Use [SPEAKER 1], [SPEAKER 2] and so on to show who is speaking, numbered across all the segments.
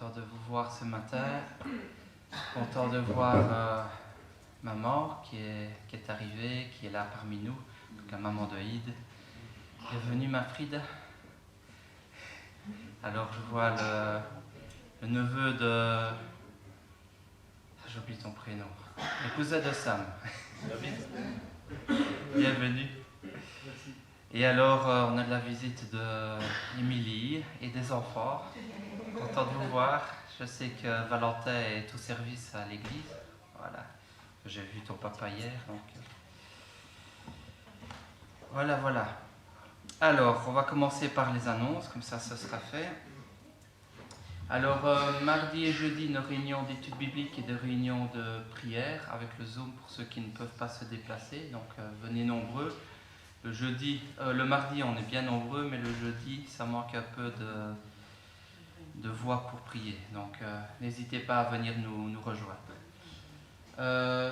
[SPEAKER 1] content de vous voir ce matin. Content de voir maman qui est arrivée, qui est là parmi nous. Donc la maman de Id. Bienvenue ma Frida. Alors je vois le neveu de... J'oublie ton prénom. Le cousin de Sam. Bienvenue. Et alors on a de la visite d'Émilie et des enfants. Content de vous voir. Je sais que Valentin est au service à l'église. Voilà. J'ai vu ton papa hier. Donc... Voilà. Alors, on va commencer par les annonces, comme ça, ce sera fait. Alors, mardi et jeudi, nos réunions d'études bibliques et de réunions de prière avec le Zoom pour ceux qui ne peuvent pas se déplacer. Donc, venez nombreux. Le mardi, on est bien nombreux, mais le jeudi, ça manque un peu de voix pour prier. Donc, n'hésitez pas à venir nous rejoindre.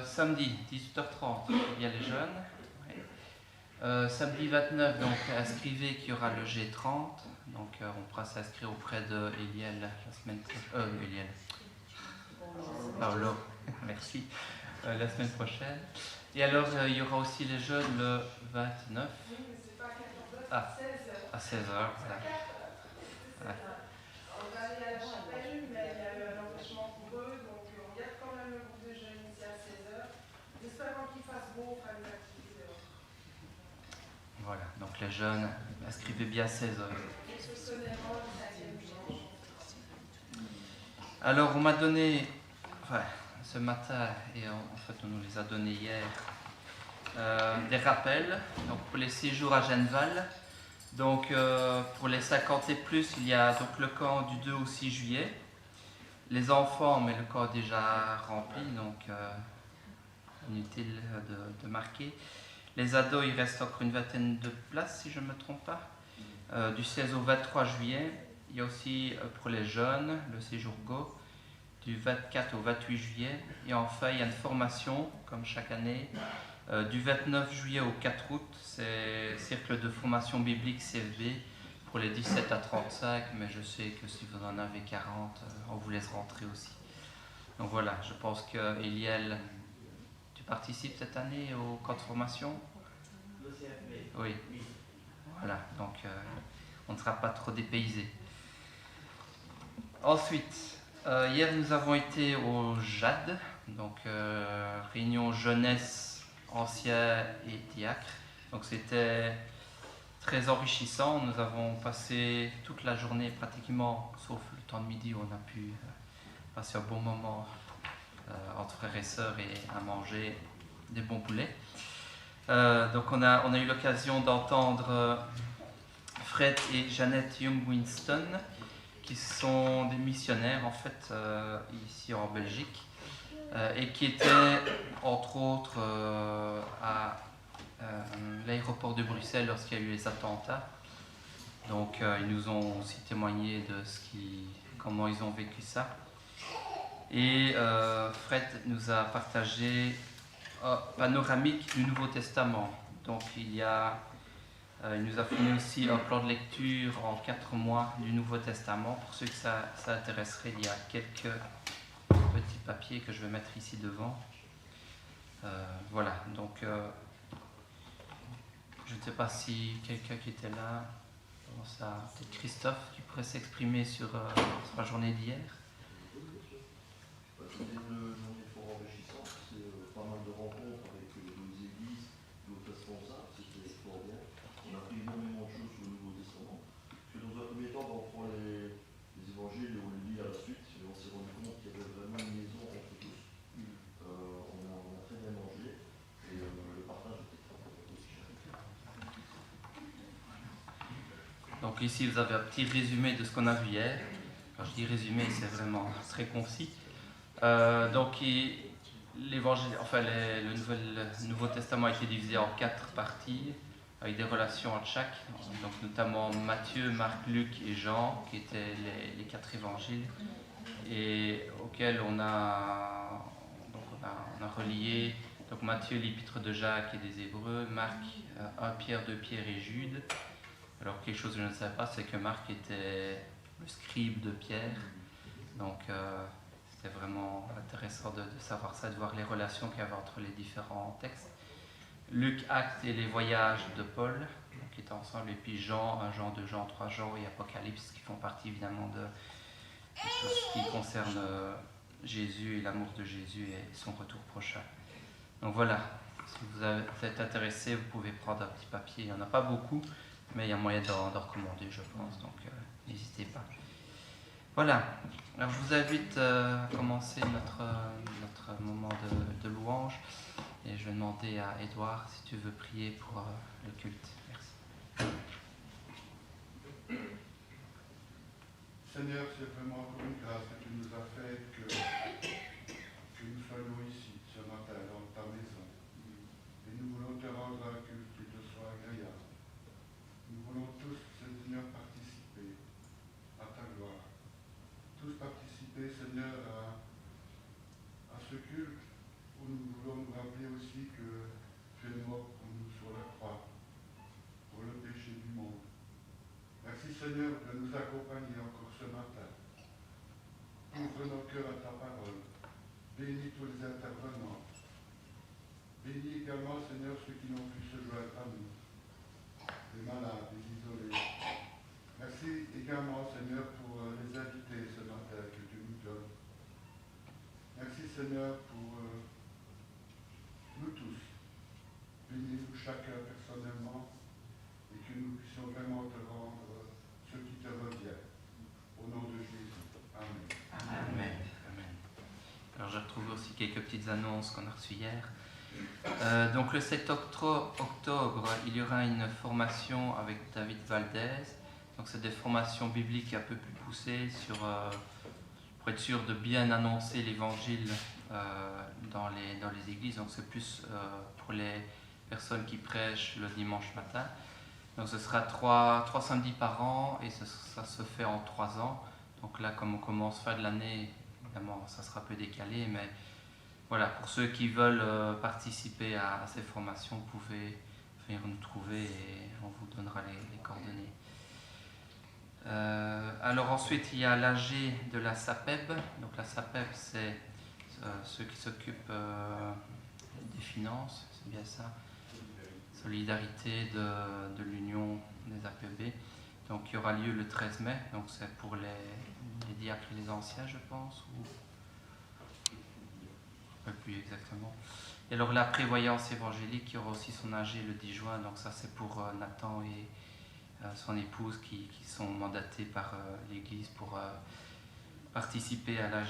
[SPEAKER 1] Samedi, 18h30, il y a les jeunes. Samedi 29, donc inscrivez qu'il y aura le G30. Donc, on pourra s'inscrire auprès de Eliel la semaine prochaine. Eliel. Paolo, merci. La semaine prochaine. Et alors, il y aura aussi les jeunes le 29. Ah, à 16h. Voilà. Ouais.
[SPEAKER 2] On va aller à la chapelle, mais il y a eu un empêchement pour eux, donc on garde quand même le groupe de jeunes ici à 16h. J'espère qu'il fasse beau, on fera des activités.
[SPEAKER 1] Voilà, donc les jeunes, inscrivez bien à 16h. Alors, on m'a donné, ce matin, et en fait on nous les a donnés hier, des rappels donc pour les séjours à Genneval. Donc, pour les 50 et plus, il y a donc le camp du 2 au 6 juillet. Les enfants, mais le camp est déjà rempli, donc inutile de marquer. Les ados, il reste encore une vingtaine de places, si je ne me trompe pas. Du 16 au 23 juillet. Il y a aussi pour les jeunes, le séjour Go, du 24 au 28 juillet. Et enfin, il y a une formation, comme chaque année, du 29 juillet au 4 août. C'est Cercle de formation biblique CFB pour les 17 à 35. Mais je sais que si vous en avez 40, on vous laisse rentrer aussi. Donc voilà, je pense que Eliel, tu participes cette année au camp de formation ?
[SPEAKER 3] Le CFB.
[SPEAKER 1] Oui. Voilà, donc on ne sera pas trop dépaysé. Ensuite, hier nous avons été au JAD, donc réunion jeunesse, ancien et diacre. Donc c'était très enrichissant. Nous avons passé toute la journée pratiquement, sauf le temps de midi où on a pu passer un bon moment entre frères et sœurs et à manger des bons poulets. Donc on a eu l'occasion d'entendre Fred et Jeannette Young-Winston, qui sont des missionnaires en fait ici en Belgique, et qui étaient entre autres à l'aéroport de Bruxelles lorsqu'il y a eu les attentats. Donc ils nous ont aussi témoigné de comment ils ont vécu ça. Et Fred nous a partagé panoramique du Nouveau Testament. Donc il nous a fourni aussi un plan de lecture en 4 mois du Nouveau Testament. Pour ceux que ça intéresserait, il y a quelques petits papiers que je vais mettre ici devant. Voilà, donc je ne sais pas si quelqu'un qui était là, peut-être Christophe, qui pourrait s'exprimer sur la journée d'hier.
[SPEAKER 4] C'était une journée fort enrichissante, c'est pas mal de rencontres avec d'autres églises, d'autres responsables, c'était fort bien. On a appris énormément de choses sur le Nouveau Testament. Parce que dans un premier temps, on prend les évangiles et on les lit à la suite, et on s'est rendu compte qu'il y avait vraiment une liaison entre tous. On a très bien mangé, et le partage était très important aussi.
[SPEAKER 1] Donc ici, vous avez un petit résumé de ce qu'on a vu hier. Quand je dis résumé, c'est vraiment très concis. Donc, l'évangile, le Nouveau Testament a été divisé en 4 parties, avec des relations entre chaque, donc notamment Matthieu, Marc, Luc et Jean, qui étaient les 4 évangiles, et auxquels on a relié donc Matthieu, l'épître de Jacques et des Hébreux, Marc, 1 Pierre, 2 Pierre et Jude. Alors quelque chose que je ne savais pas, c'est que Marc était le scribe de Pierre. Donc c'était vraiment intéressant de savoir ça, de voir les relations qu'il y avait entre les différents textes. Luc, Actes et les voyages de Paul, donc, qui étaient ensemble, et puis Jean, 1 Jean, 2 Jean, 3 Jean et Apocalypse, qui font partie évidemment de tout ce qui concerne Jésus et l'amour de Jésus et son retour prochain. Donc voilà, si vous êtes intéressé, vous pouvez prendre un petit papier. Il n'y en a pas beaucoup, mais il y a moyen d'en recommander, je pense, donc n'hésitez pas. Voilà, alors je vous invite à commencer notre moment de louange et je vais demander à Édouard si tu veux prier pour le culte. Merci.
[SPEAKER 5] Seigneur, c'est vraiment pour une grâce que tu nous as faite que nous soyons ici ce matin dans ta maison. Et nous voulons te rendre un culte qui te soit agréable. Nous voulons tous, Seigneur, participer à ta gloire. Tous participer, Seigneur, à ce culte où nous voulons nous rappeler aussi que tu es mort pour nous sur la croix, pour le péché du monde. Merci, Seigneur, de nous accompagner encore ce matin. Ouvre nos cœurs à ta parole. Bénis tous les intervenants. Bénis également, Seigneur, ceux qui n'ont pu se joindre à nous. Les malades, les isolés. Merci également, Seigneur, pour les invités ce matin que tu nous donnes. Merci, Seigneur, pour nous tous. Bénis-nous chacun personnellement et que nous puissions vraiment te rendre ce qui te revient. Au nom de Jésus. Amen.
[SPEAKER 1] Amen. Amen. Alors j'ai retrouvé aussi quelques petites annonces qu'on a reçues hier. Donc le 7 octobre, il y aura une formation avec David Valdez. Donc c'est des formations bibliques un peu plus poussées pour être sûr de bien annoncer l'évangile dans les églises. Donc c'est plus pour les personnes qui prêchent le dimanche matin. Donc ce sera 3 samedis par an et ça se fait en 3 ans. Donc là, comme on commence fin de l'année, évidemment ça sera un peu décalé, mais voilà, pour ceux qui veulent participer à ces formations, vous pouvez venir nous trouver et on vous donnera les coordonnées. Alors ensuite, il y a l'AG de la SAPEB. Donc la SAPEB, c'est ceux qui s'occupent des finances, c'est bien ça. Solidarité de l'Union des APB. Donc il y aura lieu le 13 mai, donc c'est pour les diacres et les anciens, je pense, ou un peu plus exactement. Et alors la prévoyance évangélique, il y aura aussi son AG le 10 juin, donc ça c'est pour Nathan et son épouse qui sont mandatés par l'Église pour participer à l'AG.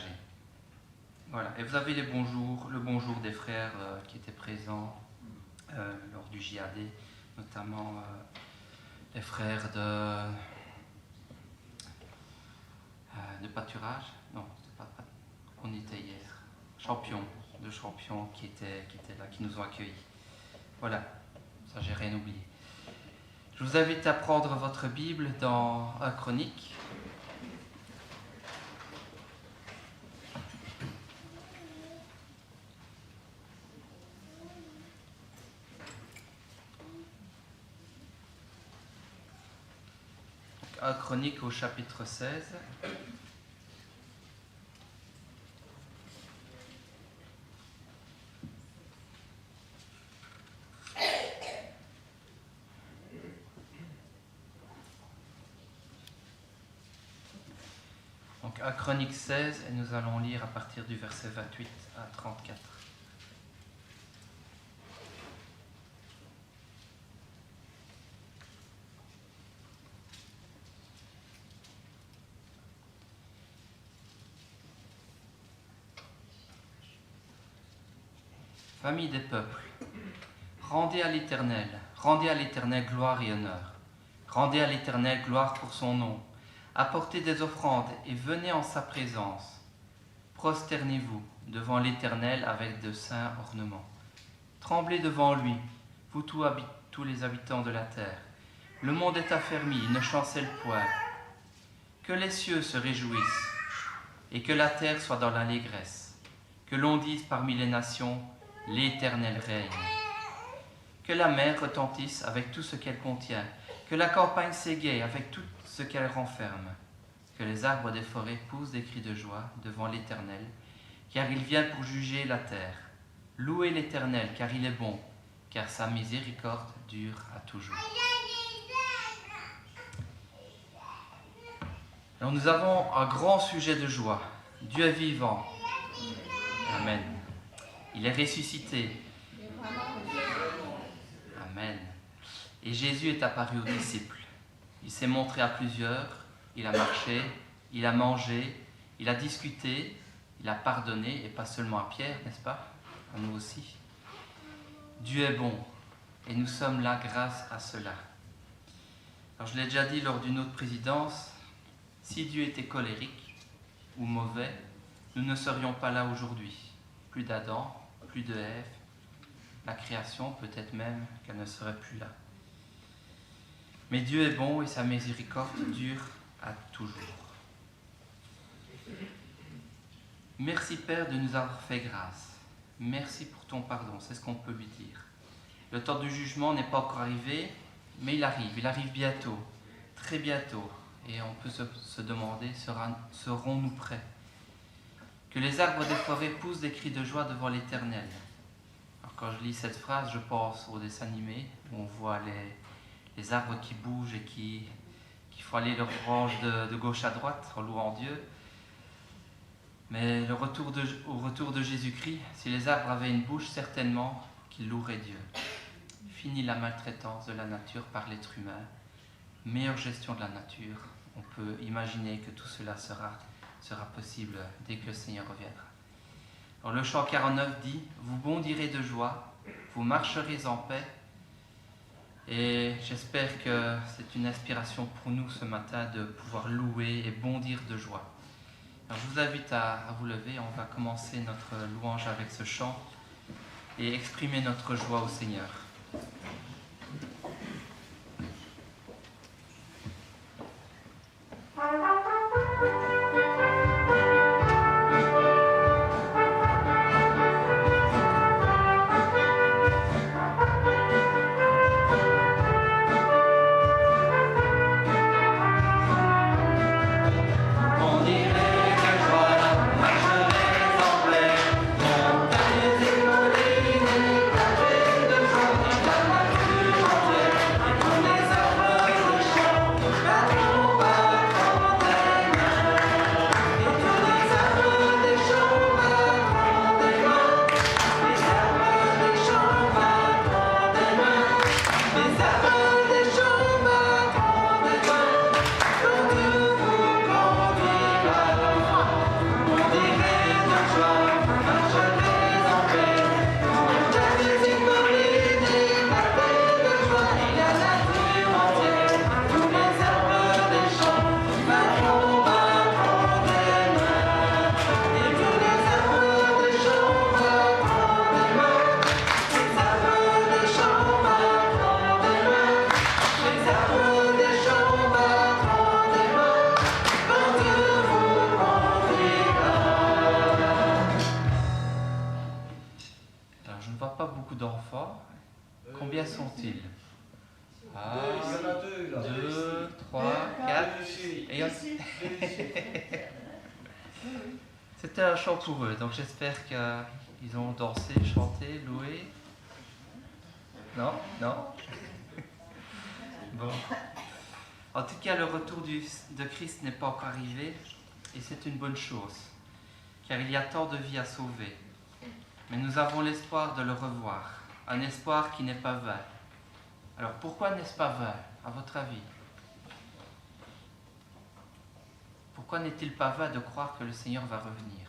[SPEAKER 1] Voilà, et vous avez le bonjour des frères qui étaient présents lors du JAD, notamment les frères de pâturage, non, on était hier, champions qui étaient là, qui nous ont accueillis. Voilà, ça j'ai rien oublié. Je vous invite à prendre votre Bible dans 1 Chronique. Un Chronique au chapitre 16. Donc 1 Chronique 16 et nous allons lire à partir du verset 28 à 34. Famille des peuples, rendez à l'Éternel gloire et honneur. Rendez à l'Éternel gloire pour son nom. Apportez des offrandes et venez en sa présence. Prosternez-vous devant l'Éternel avec de saints ornements. Tremblez devant lui, vous tous les habitants de la terre. Le monde est affermi, il ne chancelle point. Que les cieux se réjouissent et que la terre soit dans l'allégresse. Que l'on dise parmi les nations, l'Éternel règne. Que la mer retentisse avec tout ce qu'elle contient. Que la campagne s'égaye avec tout ce qu'elle renferme. que les arbres des forêts poussent des cris de joie devant l'Éternel, car il vient pour juger la terre. Louez l'Éternel, car il est bon, car sa miséricorde dure à toujours. Alors nous avons un grand sujet de joie. Dieu est vivant. Amen. Il est ressuscité. Amen. Et Jésus est apparu aux disciples. Il s'est montré à plusieurs, il a marché, il a mangé, il a discuté, il a pardonné, et pas seulement à Pierre, n'est-ce pas? À nous aussi. Dieu est bon, et nous sommes là grâce à cela. Alors je l'ai déjà dit lors d'une autre présidence, si Dieu était colérique ou mauvais, nous ne serions pas là aujourd'hui. Plus d'Adam, plus de Ève, la création, peut-être même qu'elle ne serait plus là. Mais Dieu est bon et sa miséricorde dure à toujours. Merci Père de nous avoir fait grâce. Merci pour ton pardon, c'est ce qu'on peut lui dire. Le temps du jugement n'est pas encore arrivé, mais il arrive bientôt, très bientôt. Et on peut se demander, serons-nous prêts? Que les arbres des forêts poussent des cris de joie devant l'Éternel. Alors quand je lis cette phrase, je pense au dessin animé où on voit les arbres qui bougent et qui font aller leurs branches de gauche à droite en louant Dieu. Mais au retour de Jésus-Christ, si les arbres avaient une bouche, certainement qu'ils loueraient Dieu. Fini la maltraitance de la nature par l'être humain. Meilleure gestion de la nature. On peut imaginer que tout cela sera possible dès que le Seigneur reviendra. Alors le chant 49 dit « Vous bondirez de joie, vous marcherez en paix ». Et j'espère que c'est une inspiration pour nous ce matin de pouvoir louer et bondir de joie. Alors je vous invite à vous lever, on va commencer notre louange avec ce chant et exprimer notre joie au Seigneur. D'enfants. Combien sont-ils? 1, 2, 3, 4. Et c'était un chant pour eux, donc j'espère qu'ils ont dansé, chanté, loué. Non? Bon. En tout cas, le retour de Christ n'est pas encore arrivé, et c'est une bonne chose, car il y a tant de vies à sauver. Mais nous avons l'espoir de le revoir, un espoir qui n'est pas vain. Alors pourquoi n'est-ce pas vain, à votre avis? Pourquoi n'est-il pas vain de croire que le Seigneur va revenir?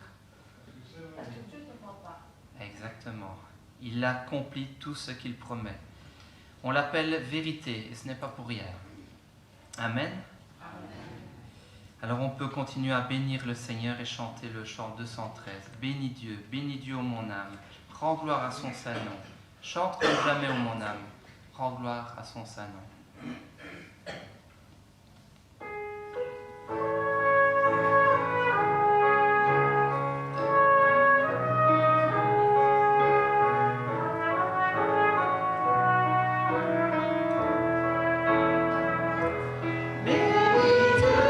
[SPEAKER 1] Exactement. Il accomplit tout ce qu'il promet. On l'appelle vérité, et ce n'est pas pour rien. Amen. Alors on peut continuer à bénir le Seigneur et chanter le chant 213. Bénis Dieu, ô mon âme, rends gloire à son saint nom. Chante comme jamais, ô mon âme, rends gloire à son saint nom.
[SPEAKER 6] Bénis Dieu,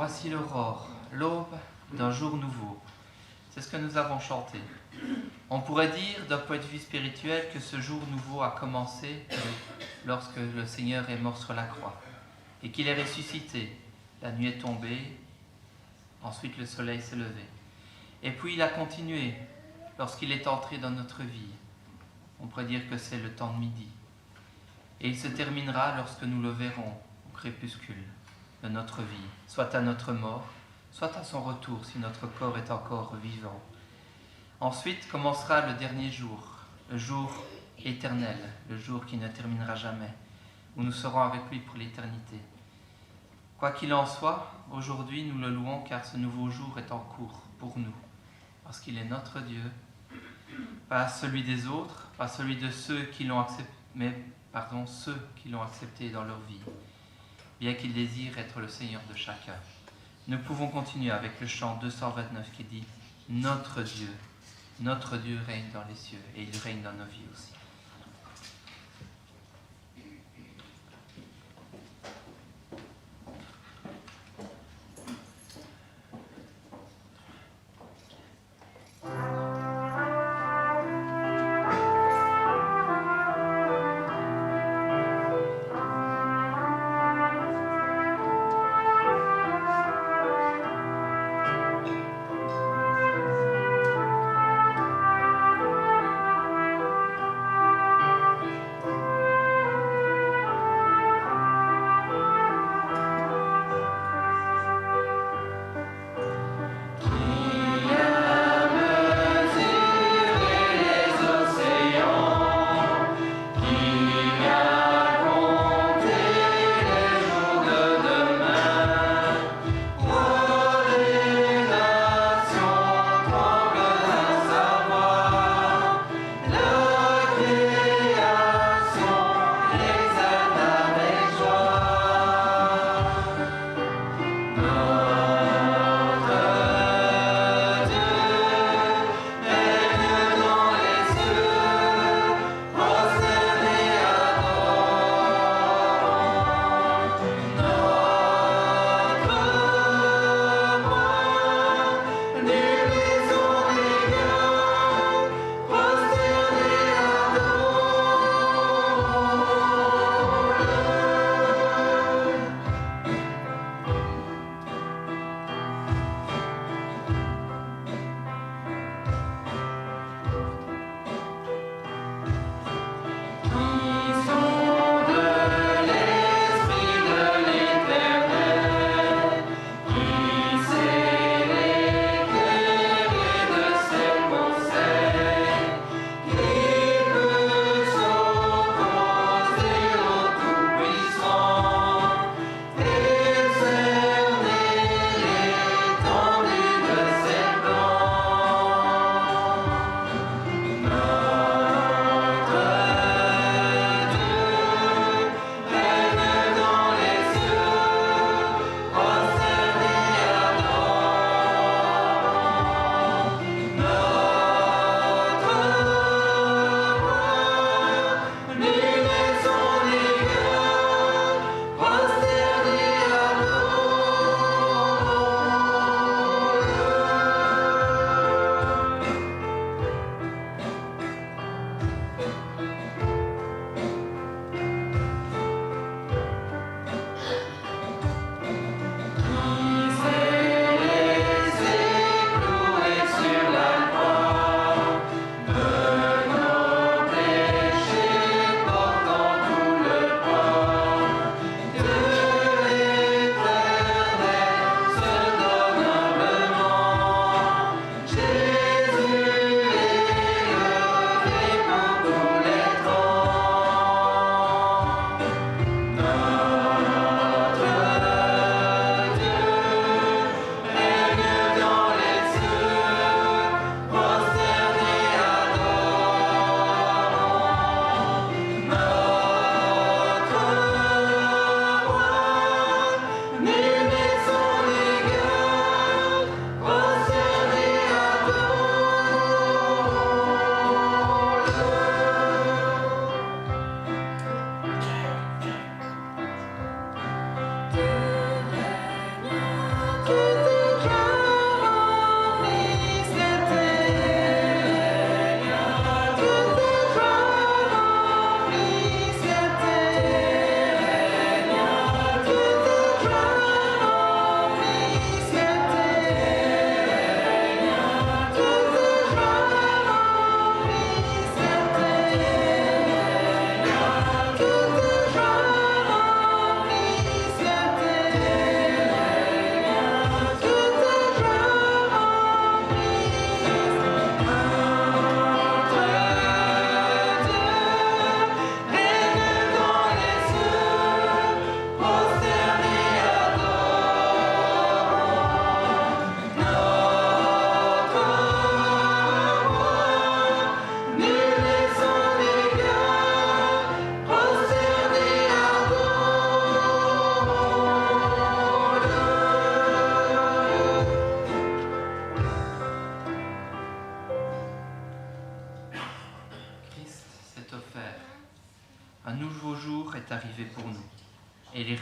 [SPEAKER 1] voici l'aurore, l'aube d'un jour nouveau. C'est ce que nous avons chanté. On pourrait dire, d'un point de vue spirituel, que ce jour nouveau a commencé lorsque le Seigneur est mort sur la croix et qu'il est ressuscité. La nuit est tombée, ensuite le soleil s'est levé. Et puis il a continué lorsqu'il est entré dans notre vie. On pourrait dire que c'est le temps de midi. Et il se terminera lorsque nous le verrons au crépuscule de notre vie, soit à notre mort, soit à son retour si notre corps est encore vivant. Ensuite commencera le dernier jour, le jour éternel, le jour qui ne terminera jamais, où nous serons avec lui pour l'éternité. Quoi qu'il en soit, aujourd'hui nous le louons car ce nouveau jour est en cours pour nous, parce qu'il est notre Dieu, pas celui des autres, pas celui de ceux qui l'ont accepté, mais ceux qui l'ont accepté dans leur vie, bien qu'il désire être le Seigneur de chacun. Nous pouvons continuer avec le chant 229 qui dit « Notre Dieu règne dans les cieux et il règne dans nos vies aussi. »
[SPEAKER 6] Thank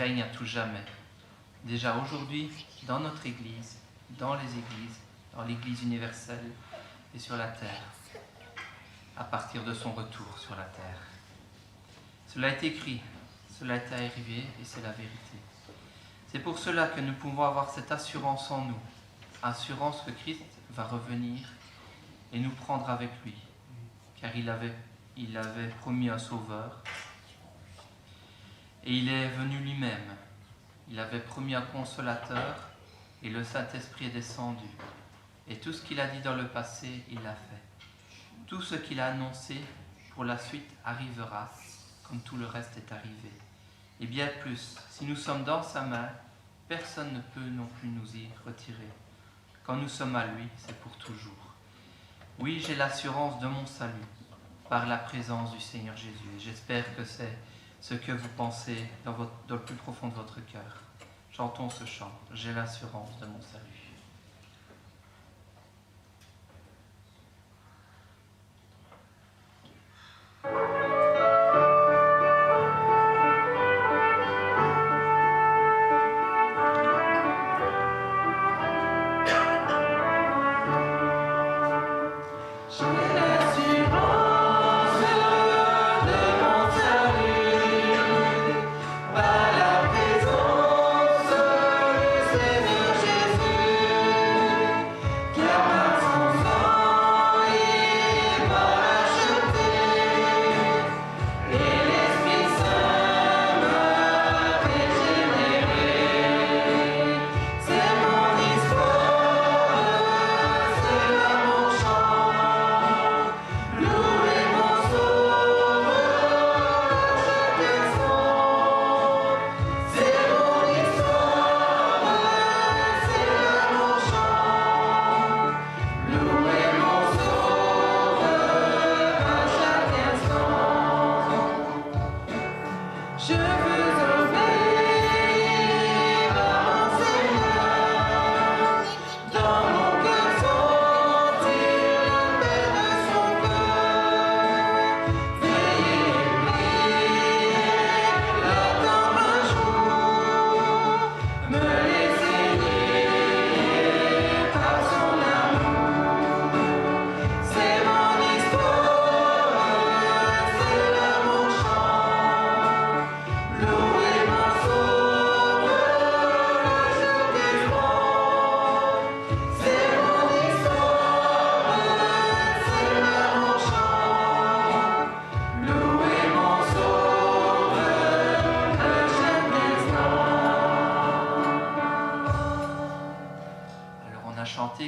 [SPEAKER 1] règne à tout jamais. Déjà aujourd'hui, dans notre Église, dans les églises, dans l'Église universelle et sur la terre, à partir de son retour sur la terre. Cela est écrit, cela est arrivé et c'est la vérité. C'est pour cela que nous pouvons avoir cette assurance en nous, assurance que Christ va revenir et nous prendre avec lui, car il avait promis un sauveur et il est venu lui-même. Il avait promis un consolateur et le Saint-Esprit est descendu. Et tout ce qu'il a dit dans le passé, il l'a fait. Tout ce qu'il a annoncé pour la suite arrivera, comme tout le reste est arrivé. Et bien plus, si nous sommes dans sa main, personne ne peut non plus nous y retirer. Quand nous sommes à lui, c'est pour toujours. Oui, j'ai l'assurance de mon salut par la présence du Seigneur Jésus. Et j'espère que c'est ce que vous pensez dans le plus profond de votre cœur. Chantons ce chant. J'ai l'assurance de mon salut.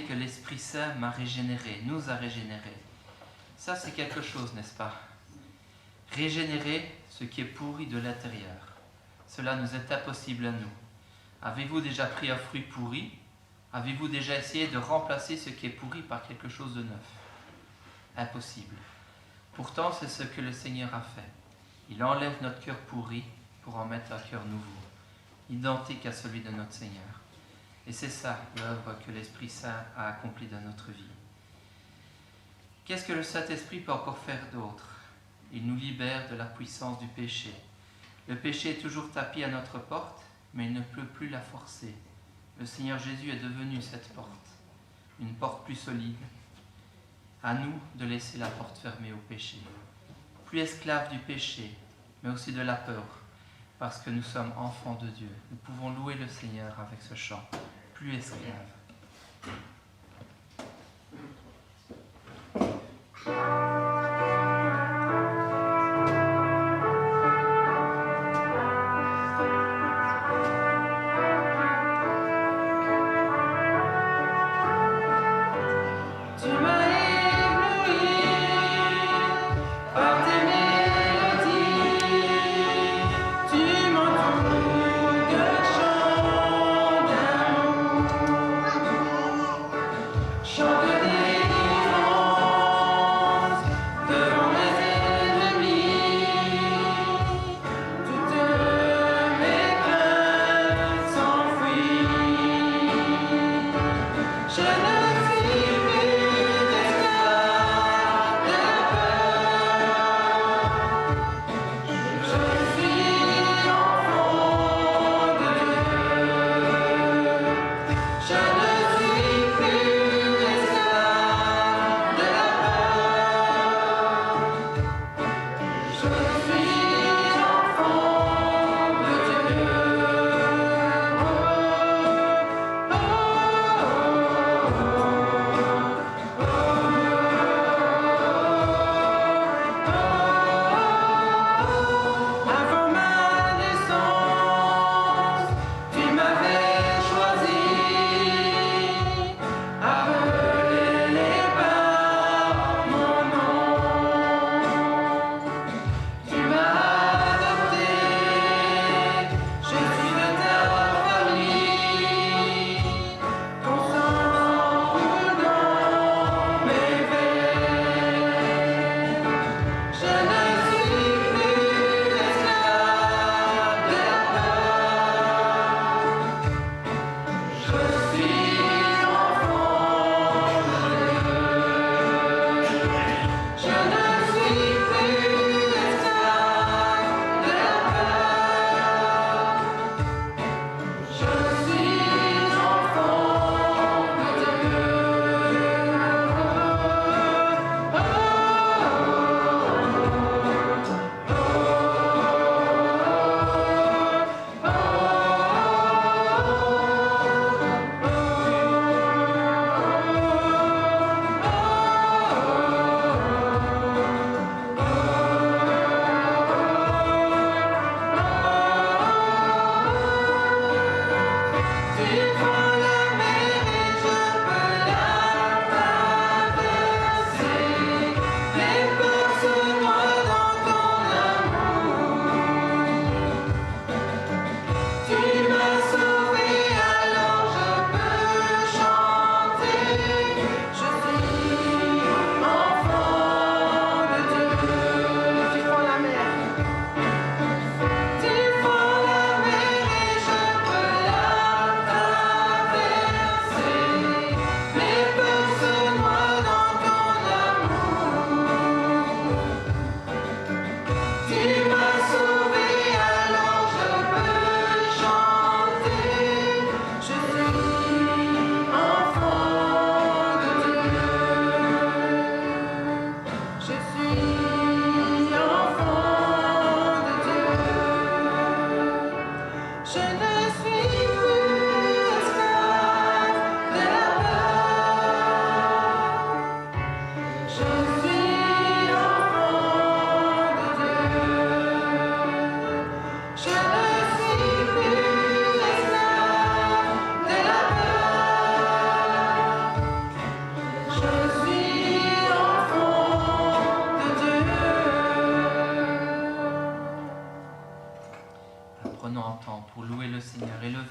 [SPEAKER 1] Que l'Esprit Saint m'a régénéré, nous a régénérés. Ça, c'est quelque chose, n'est-ce pas? Régénérer ce qui est pourri de l'intérieur. Cela nous est impossible à nous. Avez-vous déjà pris un fruit pourri? Avez-vous déjà essayé de remplacer ce qui est pourri par quelque chose de neuf? Impossible. Pourtant, c'est ce que le Seigneur a fait. Il enlève notre cœur pourri pour en mettre un cœur nouveau, identique à celui de notre Seigneur. Et c'est ça l'œuvre que l'Esprit Saint a accomplie dans notre vie. Qu'est-ce que le Saint-Esprit peut encore faire d'autre? Il nous libère de la puissance du péché. Le péché est toujours tapis à notre porte, mais il ne peut plus la forcer. Le Seigneur Jésus est devenu cette porte, une porte plus solide. À nous de laisser la porte fermée au péché. Plus esclaves du péché, mais aussi de la peur, parce que nous sommes enfants de Dieu. Nous pouvons louer le Seigneur avec ce chant. Plus esclaves.
[SPEAKER 2] Chant de délivrance,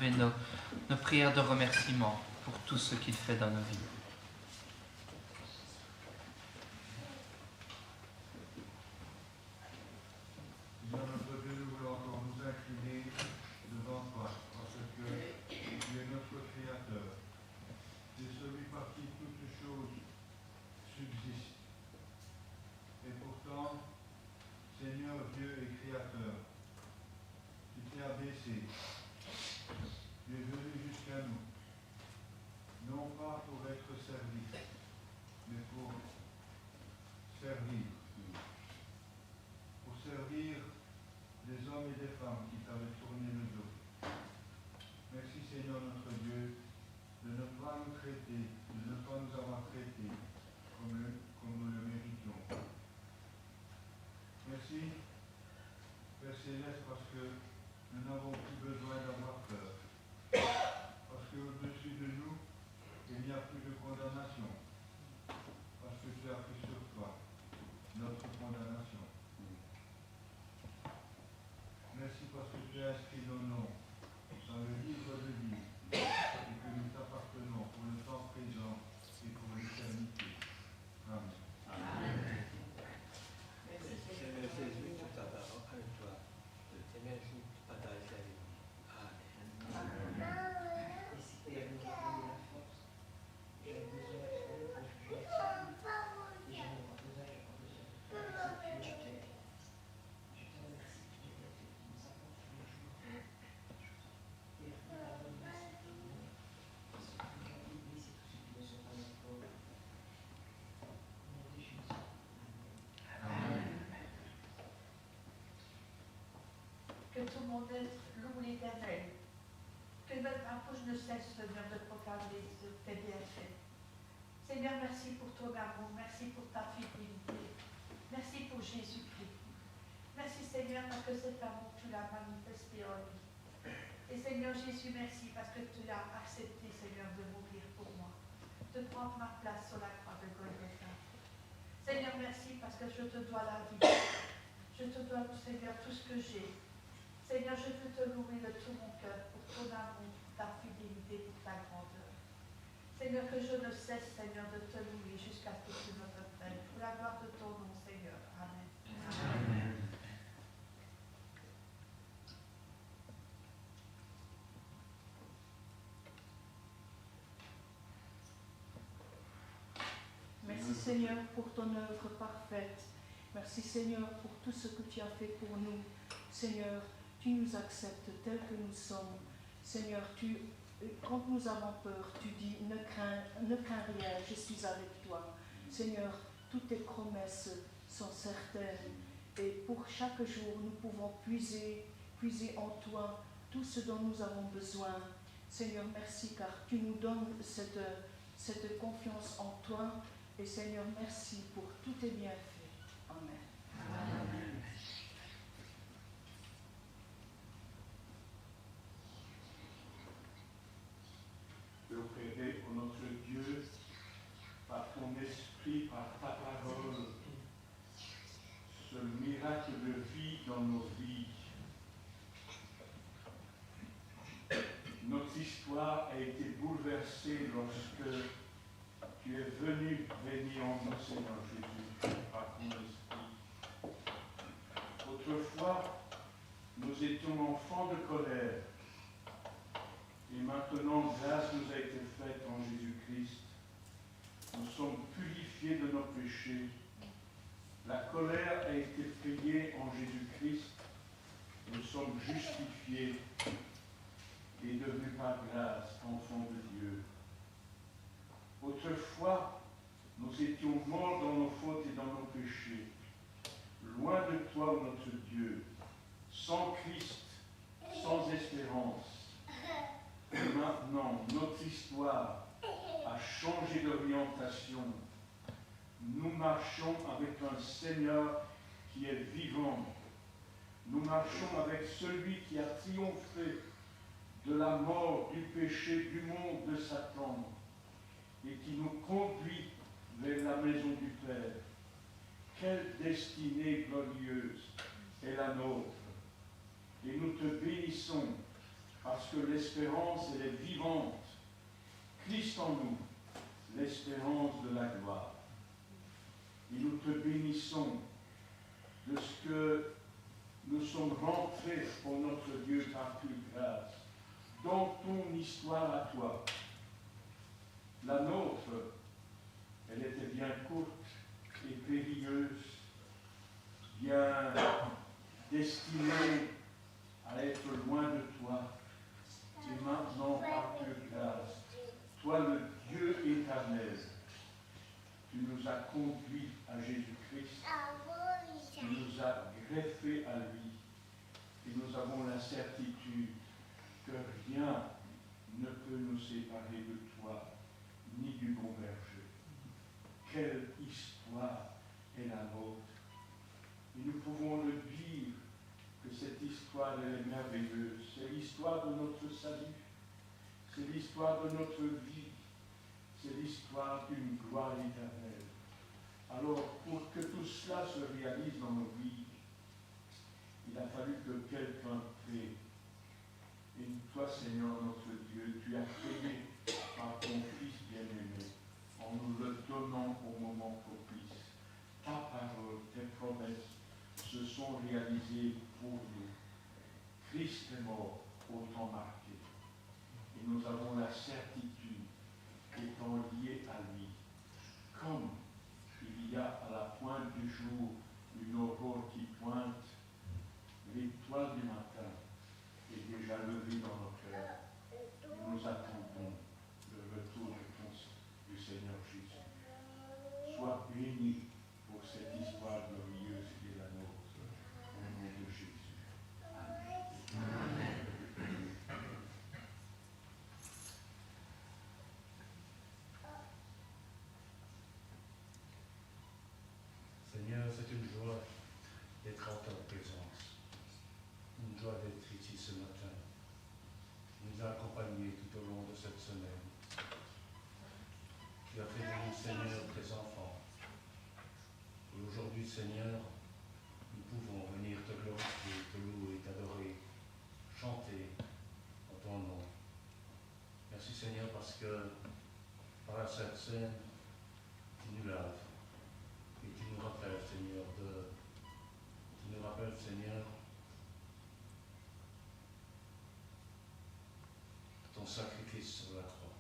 [SPEAKER 1] élever nos prières de remerciement pour tout ce qu'il fait dans nos vies.
[SPEAKER 5] Seigneur notre Dieu, nous voulons encore nous incliner devant toi, parce que tu es notre Créateur. C'est celui par qui toutes choses subsistent. Et pourtant, Seigneur Dieu et Créateur, tu t'es abaissé. Tu es venu jusqu'à nous, non pas pour être servi, mais pour servir. Pour servir des hommes et des femmes qui t'avaient tourné le dos. Merci Seigneur notre Dieu de ne pas nous traiter, de ne pas nous avoir traités comme nous le méritions. Merci Père Céleste parce que nous n'avons plus besoin d'avoir peur. Parce qu'au-dessus de nous, il n'y a plus de condamnation. Parce que tu as pris sur toi notre condamnation. Merci parce que tu as inscrit nos noms dans le livre de vie et que nous t'appartenons pour le temps présent et pour l'éternité. Amen.
[SPEAKER 3] Seigneur Jésus, pour ta parole avec toi. Je te remercie pour partager avec nous. Amen.
[SPEAKER 6] Que tout le monde loue l'Éternel. Que ma bouche ne cesse, Seigneur, de proclamer tes bienfaits. Seigneur, merci pour ton amour, merci pour ta fidélité, merci pour Jésus-Christ. Merci Seigneur parce que cet amour, tu l'as manifesté en lui. Et Seigneur Jésus, merci parce que tu as accepté, Seigneur, de mourir pour moi, de prendre ma place sur la croix de Golgotha. Seigneur, merci parce que je te dois la vie. Je te dois, Seigneur, tout ce que j'ai. Seigneur, je veux te louer de tout mon cœur pour ton amour, ta fidélité, pour ta grandeur. Seigneur, que je ne cesse, Seigneur, de te louer jusqu'à ce que tu me reprennes. Pour la gloire de ton nom, Seigneur. Amen. Amen.
[SPEAKER 7] Merci Seigneur pour ton œuvre parfaite. Merci Seigneur pour tout ce que tu as fait pour nous. Seigneur, tu nous acceptes tels que nous sommes. Seigneur, quand nous avons peur, tu dis ne crains rien, je suis avec toi. Seigneur, toutes tes promesses sont certaines. Et pour chaque jour, nous pouvons puiser en toi tout ce dont nous avons besoin. Seigneur, merci car tu nous donnes cette confiance en toi. Et Seigneur, merci pour tous tes bienfaits. Amen. Amen.
[SPEAKER 5] Opérer, ô notre Dieu, par ton esprit, par ta parole, ce miracle de vie dans nos vies. Notre histoire a été bouleversée lorsque tu es venu bénir en nous, Seigneur Jésus, par ton esprit. Autrefois, nous étions enfants de colère. Et maintenant, grâce nous a été faite en Jésus-Christ. Nous sommes purifiés de nos péchés. La colère a été payée en Jésus-Christ. Nous sommes justifiés et devenus par grâce enfants de Dieu. Autrefois, nous étions morts dans nos fautes et dans nos péchés. Loin de toi, notre Dieu, sans Christ, sans espérance. Maintenant, notre histoire a changé d'orientation. Nous marchons avec un Seigneur qui est vivant. Nous marchons avec celui qui a triomphé de la mort, du péché, du monde, de Satan, et qui nous conduit vers la maison du Père. Quelle destinée glorieuse est la nôtre. Et nous te bénissons
[SPEAKER 8] parce que l'espérance, elle est vivante. Christ en nous, l'espérance de la gloire. Et nous te bénissons de ce que nous sommes rentrés, ô notre Dieu, par toute grâce, dans ton histoire à toi. La nôtre, elle était bien courte et périlleuse, bien destinée à être loin de toi. Et maintenant, par toute grâce, toi le Dieu éternel, tu nous as conduits à Jésus-Christ, tu nous as greffés à lui, et nous avons la certitude que rien ne peut nous séparer de toi, ni du bon berger. Quelle histoire est la nôtre! Et nous pouvons le dire que cette histoire elle est merveilleuse. C'est l'histoire de notre salut, c'est l'histoire de notre vie, c'est l'histoire d'une gloire éternelle. Alors, pour que tout cela se réalise dans nos vies, il a fallu que quelqu'un crée. Et toi, Seigneur notre Dieu, tu as créé par ton Fils bien-aimé, en nous le donnant au moment propice. Ta parole, tes promesses se sont réalisées pour nous. Christ est mort au temps marqué. Et nous avons la certitude, étant liés à lui, comme il y a à la pointe du jour une aurore qui pointe, l'étoile du matin est déjà levée dans nos cœurs. Et nous attendons le retour du Seigneur Jésus. Sois béni pour cette histoire glorieuse qui est la nôtre. Au nom de Jésus. Amen.
[SPEAKER 9] Seigneur, c'est une joie d'être en ta présence, une joie d'être ici ce matin. Tu nous as accompagnés tout au long de cette semaine. Tu as fait de nous, Seigneur, tes enfants. Et aujourd'hui, Seigneur, nous pouvons venir te glorifier, te louer, t'adorer, chanter en ton nom. Merci, Seigneur, parce que par la Sainte Seine, tu nous laves. Et tu nous rappelles, Seigneur, ton sacrifice sur la croix.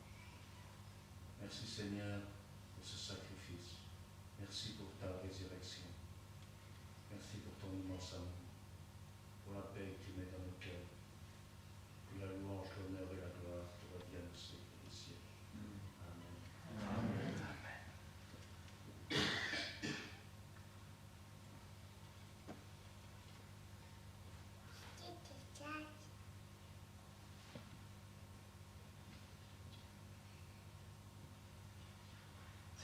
[SPEAKER 9] Merci, Seigneur, pour ce sacrifice. Merci pour ta résurrection. Merci pour ton immense amour, pour la paix que tu mets dans nos cœurs. Que la louange, l'honneur et la gloire te reviennent au siècle des siècles. Amen. Amen.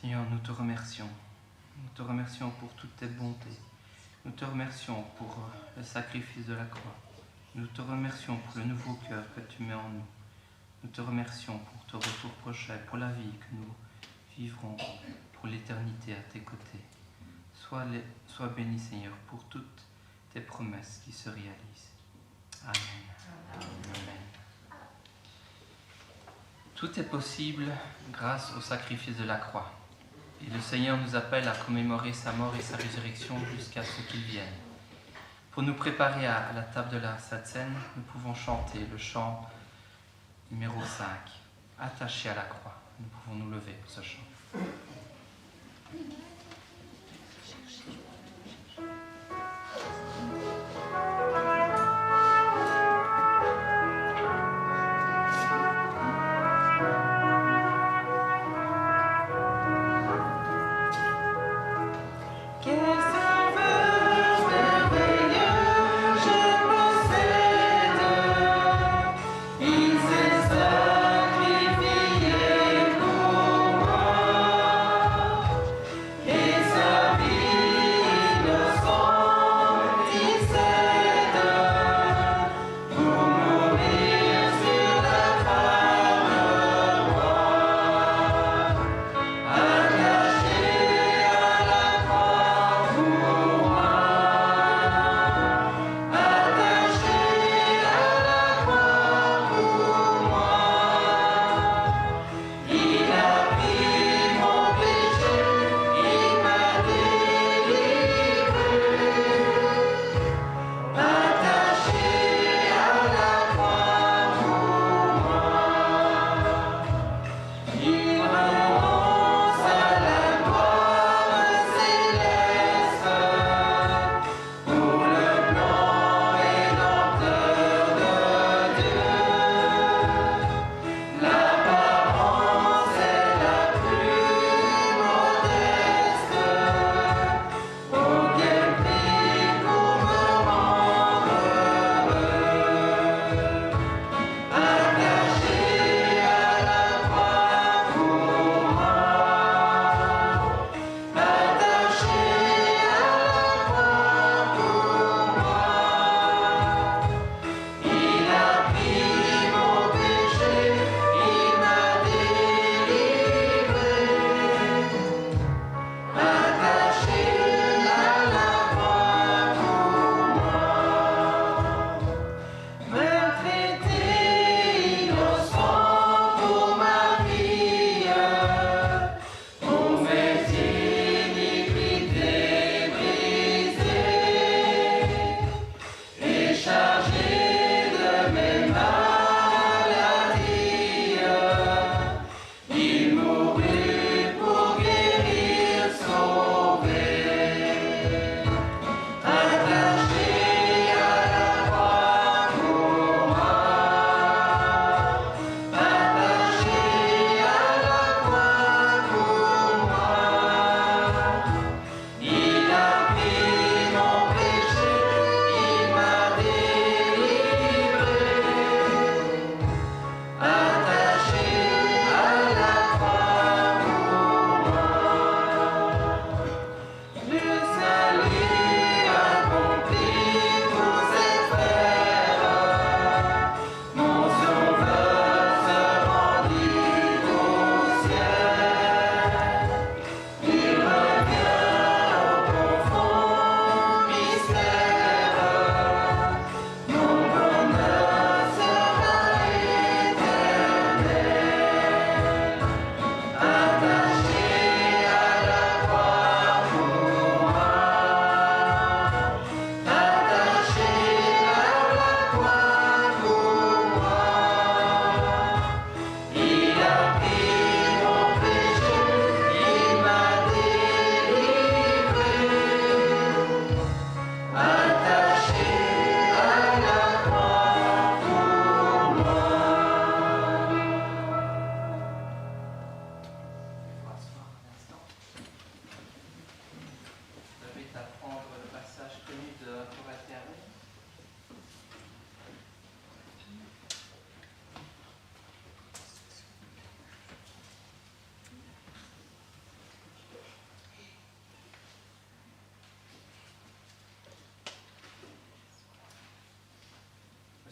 [SPEAKER 1] Seigneur, nous te remercions. Nous te remercions pour toutes tes bontés. Nous te remercions pour le sacrifice de la croix. Nous te remercions pour le nouveau cœur que tu mets en nous. Nous te remercions pour ton retour prochain, pour la vie que nous vivrons, pour l'éternité à tes côtés. Sois béni, Seigneur, pour toutes tes promesses qui se réalisent. Amen. Amen. Tout est possible grâce au sacrifice de la croix. Et le Seigneur nous appelle à commémorer sa mort et sa résurrection jusqu'à ce qu'il vienne. Pour nous préparer à la table de la Sainte Seine, nous pouvons chanter le chant numéro 5, Attaché à la croix. Nous pouvons nous lever pour ce chant.
[SPEAKER 10] Sacrifié pour moi.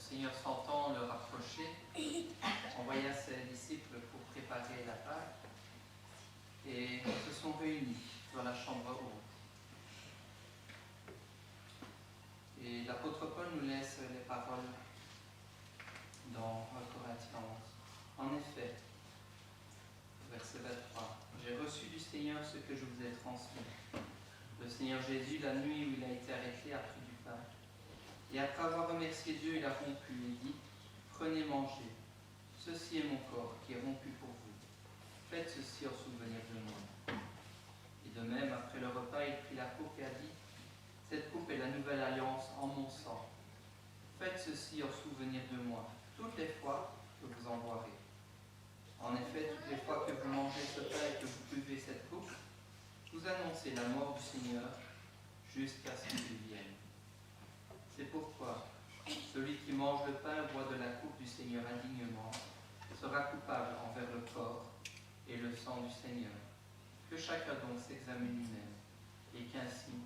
[SPEAKER 1] Seigneur, s'entend le rapprocher, envoya ses disciples pour préparer la Pâque, et ils se sont réunis dans la chambre haute. Et l'apôtre Paul nous laisse les paroles dans Corinthiens 11. En effet, verset 23, « J'ai reçu du Seigneur ce que je vous ai transmis. Le Seigneur Jésus, la nuit où il a été arrêté, a pris du pain. Et après avoir remercié Dieu, il a rompu et dit, « Prenez, mangez. Ceci est mon corps qui est rompu pour vous. Faites ceci en souvenir de moi. » Et de même, après le repas, il prit la coupe et a dit, « Cette coupe est la nouvelle alliance en mon sang. Faites ceci en souvenir de moi, toutes les fois que vous en boirez. En effet, toutes les fois que vous mangez ce pain et que vous buvez cette coupe, vous annoncez la mort du Seigneur jusqu'à ce qu'il vienne. C'est pourquoi celui qui mange le pain et boit de la coupe du Seigneur indignement sera coupable envers le corps et le sang du Seigneur. Que chacun donc s'examine lui-même, et qu'ainsi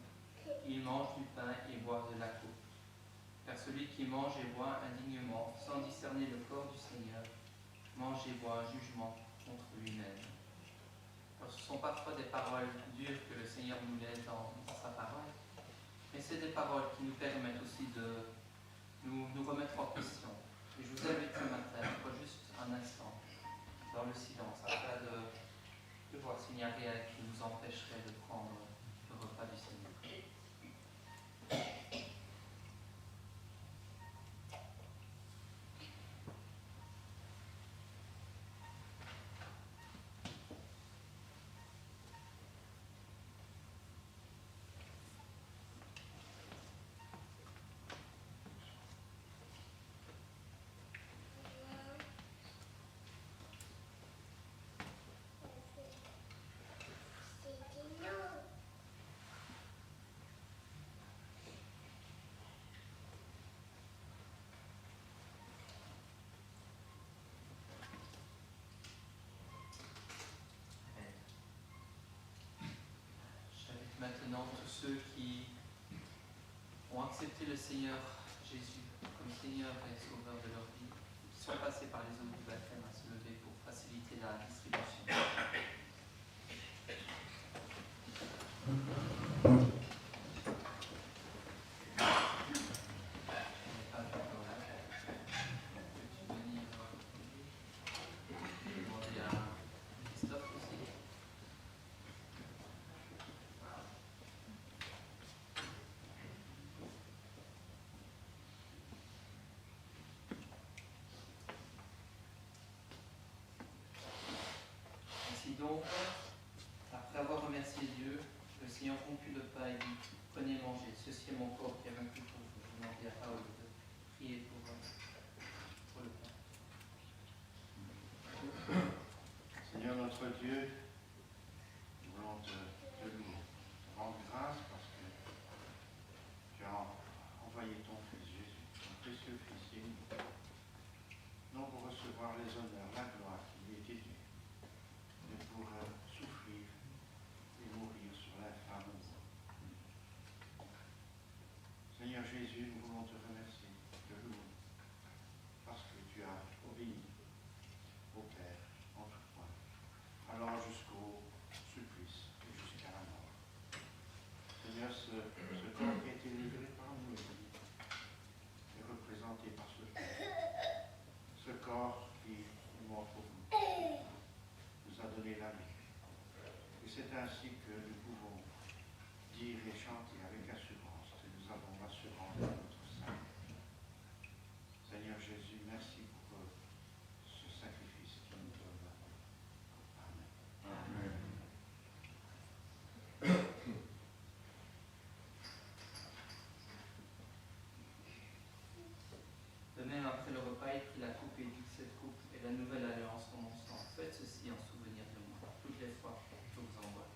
[SPEAKER 1] il mange du pain et boit de la coupe. Car celui qui mange et boit indignement, sans discerner le corps du Seigneur, mange et boit un jugement contre lui-même. Alors, ce sont parfois des paroles dures que le Seigneur nous laisse dans sa parole, mais c'est des paroles qui nous permettent aussi de nous remettre en question. Et je vous invite ce matin, juste un instant, dans le silence, afin de voir s'il n'y a rien qui nous empêcherait de prendre le repas du Seigneur. Maintenant, tous ceux qui ont accepté le Seigneur Jésus comme Seigneur et Sauveur de leur vie, qui sont passés par les eaux du baptême, à se lever pour faciliter la distribution. Donc, après avoir remercié Dieu, le Seigneur romput le pain et dit, « Prenez, mangez, ceci est mon corps qui est rompu pour vous. » Je n'en viens pas au lieu de prier pour le pain.
[SPEAKER 8] Seigneur notre Dieu, nous voulons te rendre grâce parce que tu as envoyé ton Fils Jésus, ton précieux Fils unique, non pour recevoir les honneurs, la gloire qui lui était due, mais pour souffrir et mourir sur l'infâme bois. Seigneur Jésus, nous voulons te remercier, te louer, parce que tu as obéi au Père en tout point, allant jusqu'au supplice et jusqu'à la mort. Seigneur, ce corps qui a été livré par nous est représenté par ce Père. Ce corps qui est mort pour nous nous a donné la vie. Et c'est ainsi que nous pouvons dire et chanter avec assurance que nous avons l'assurance de notre salut. Seigneur Jésus, merci pour ce sacrifice qui nous donne la vie. Amen. Amen.
[SPEAKER 1] De même, après le repas, il prit la coupe et dit, « Cette coupe est la nouvelle alliance en mon sang. Faites ceci en souvenir de moi, toutes les fois que vous en boirez. »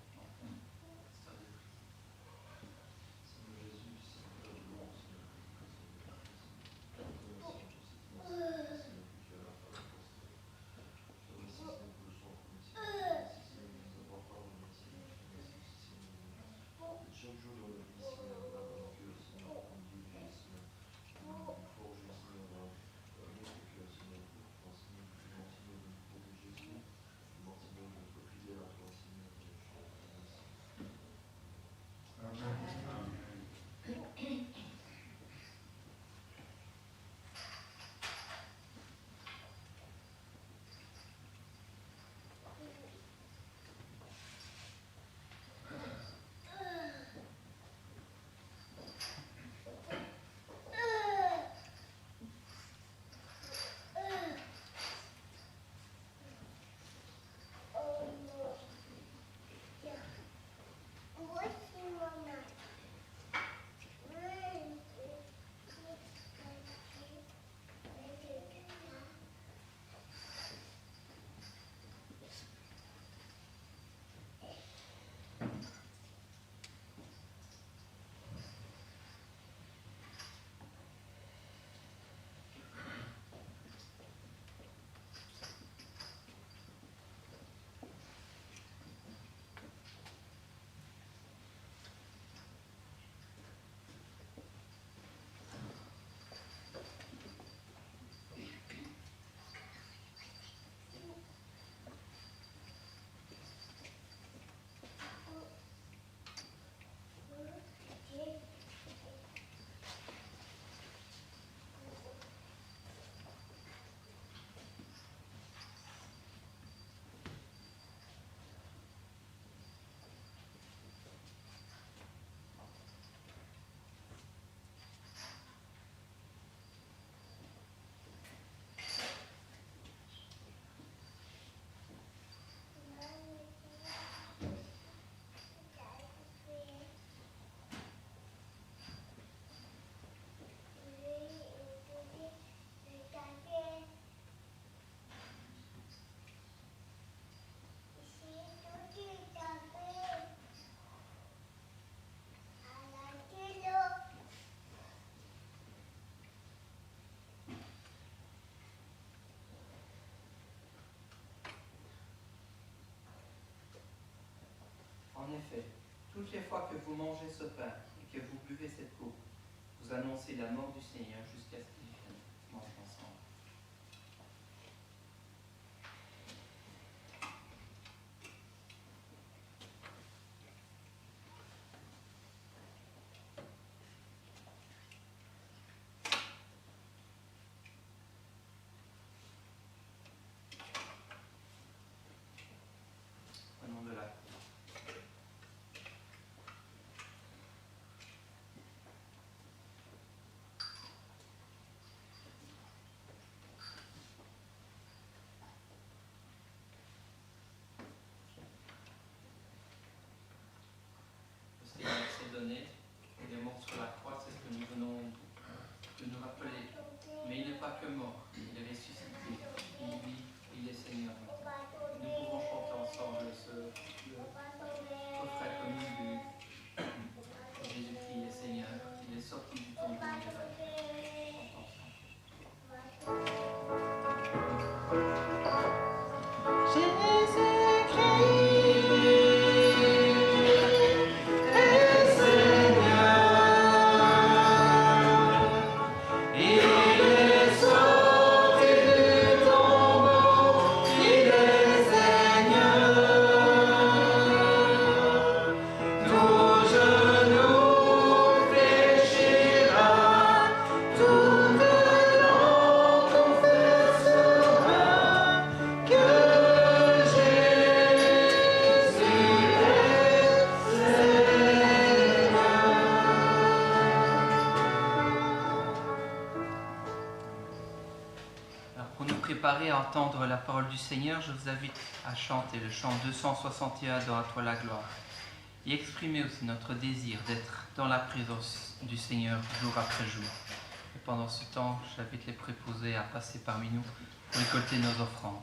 [SPEAKER 1] effet, toutes les fois que vous mangez ce pain et que vous buvez cette coupe, vous annoncez la mort du Seigneur jusqu'à ce qu'il vienne. Mangez ensemble. Au nom de la le Seigneur s'est donné, il est mort sur la croix, c'est ce que nous venons de nous rappeler. Mais il n'est pas que mort, il est ressuscité, il vit, il est Seigneur. Nous pouvons chanter ensemble le refrain connu du Jésus-Christ est Seigneur, il est sorti du tombeau, il est là. Chantons ensemble. Pour nous préparer à entendre la parole du Seigneur, je vous invite à chanter le chant 261 dans À toi la gloire et exprimer aussi notre désir d'être dans la présence du Seigneur jour après jour. Et pendant ce temps, j'invite les préposés à passer parmi nous pour récolter nos offrandes.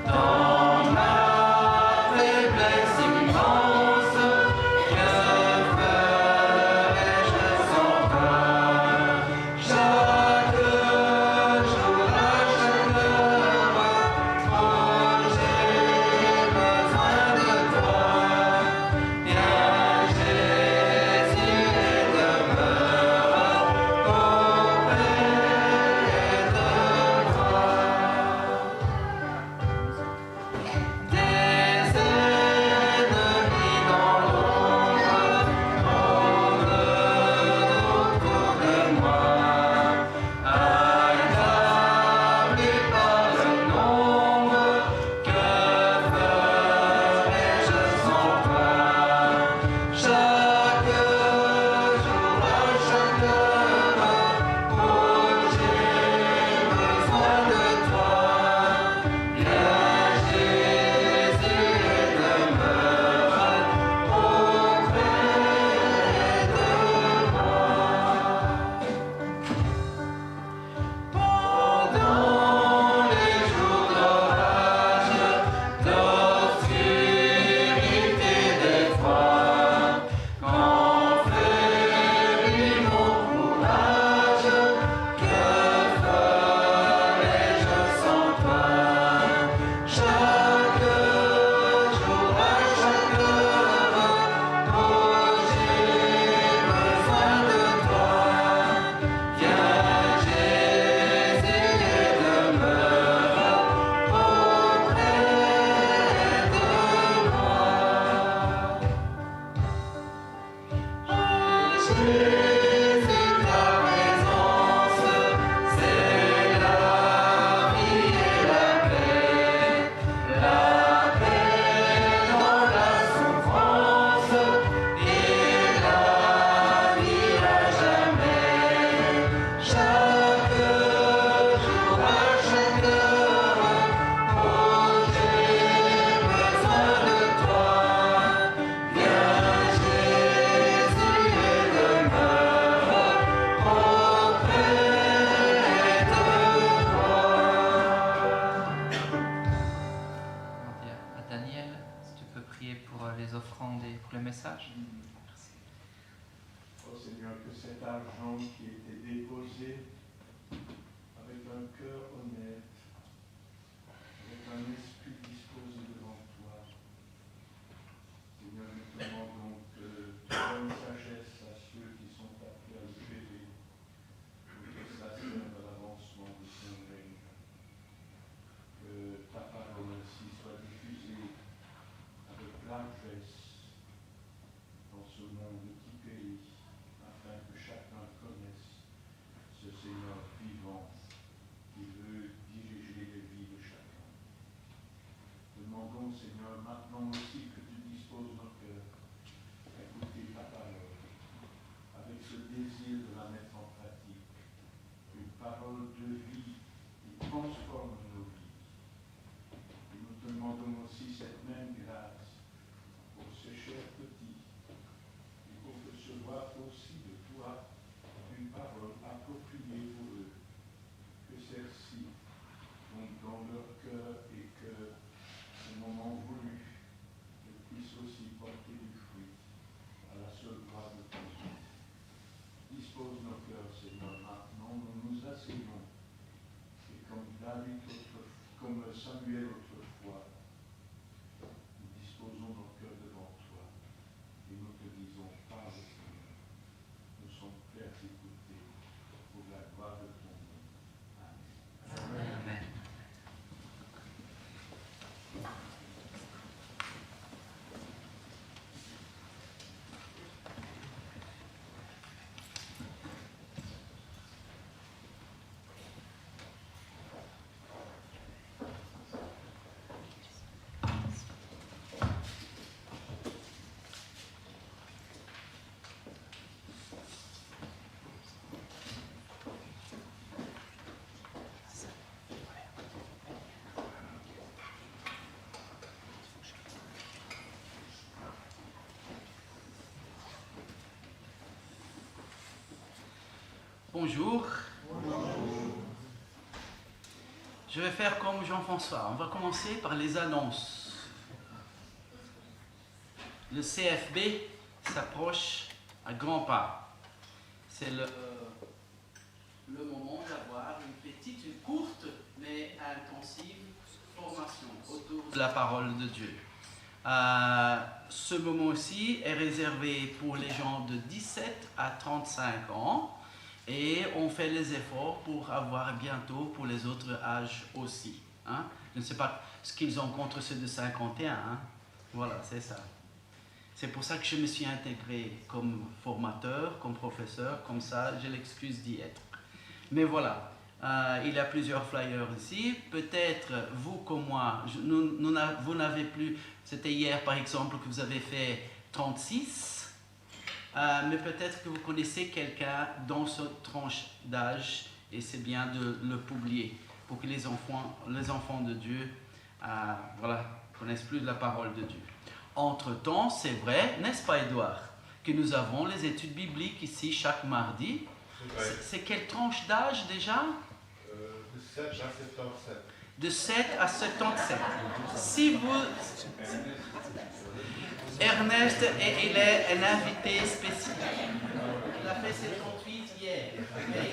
[SPEAKER 10] Dans
[SPEAKER 8] de vie, il transforme nos vies. Et nous te demandons aussi cette même grâce pour ces chers petits, et pour recevoir aussi de toi une parole appropriée pour eux, que celle-ci tombe dans leur cœur et que ce moment voulu puisse aussi porter du fruit à la seule gloire de ton nom. Dispose nos cœurs, Seigneur, maintenant, nous nous asseyons. Et comme David comme Samuel autrefois, nous disposons nos cœurs devant toi. Et nous te disons, parle, Seigneur. Nous sommes prêts à t'écouter pour la gloire de ton nom. Amen.
[SPEAKER 1] Amen. Bonjour. Je vais faire comme Jean-François. On va commencer par les annonces. Le CFB s'approche à grands pas. C'est le moment d'avoir une petite, une courte, mais intensive formation autour de la parole de Dieu. Ce moment aussi est réservé pour les gens de 17 à 35 ans. Et on fait les efforts pour avoir bientôt pour les autres âges aussi. Hein? Je ne sais pas ce qu'ils ont contre ceux de 51. Hein? Voilà, c'est ça. C'est pour ça que je me suis intégré comme formateur, comme professeur, comme ça, j'ai l'excuse d'y être. Mais voilà, il y a plusieurs flyers ici. Peut-être, vous comme moi, vous n'avez plus... C'était hier, par exemple, que vous avez fait 36. Mais peut-être que vous connaissez quelqu'un dans cette tranche d'âge et c'est bien de le publier pour que les enfants de Dieu connaissent plus de la parole de Dieu. Entre-temps, c'est vrai, n'est-ce pas Édouard, que nous avons les études bibliques ici chaque mardi. C'est quelle tranche d'âge déjà?
[SPEAKER 5] De 7 à 77.
[SPEAKER 1] De 7 à 77. Si vous... Ernest, il est un invité spécial. Il a fait ses 38 hier, mais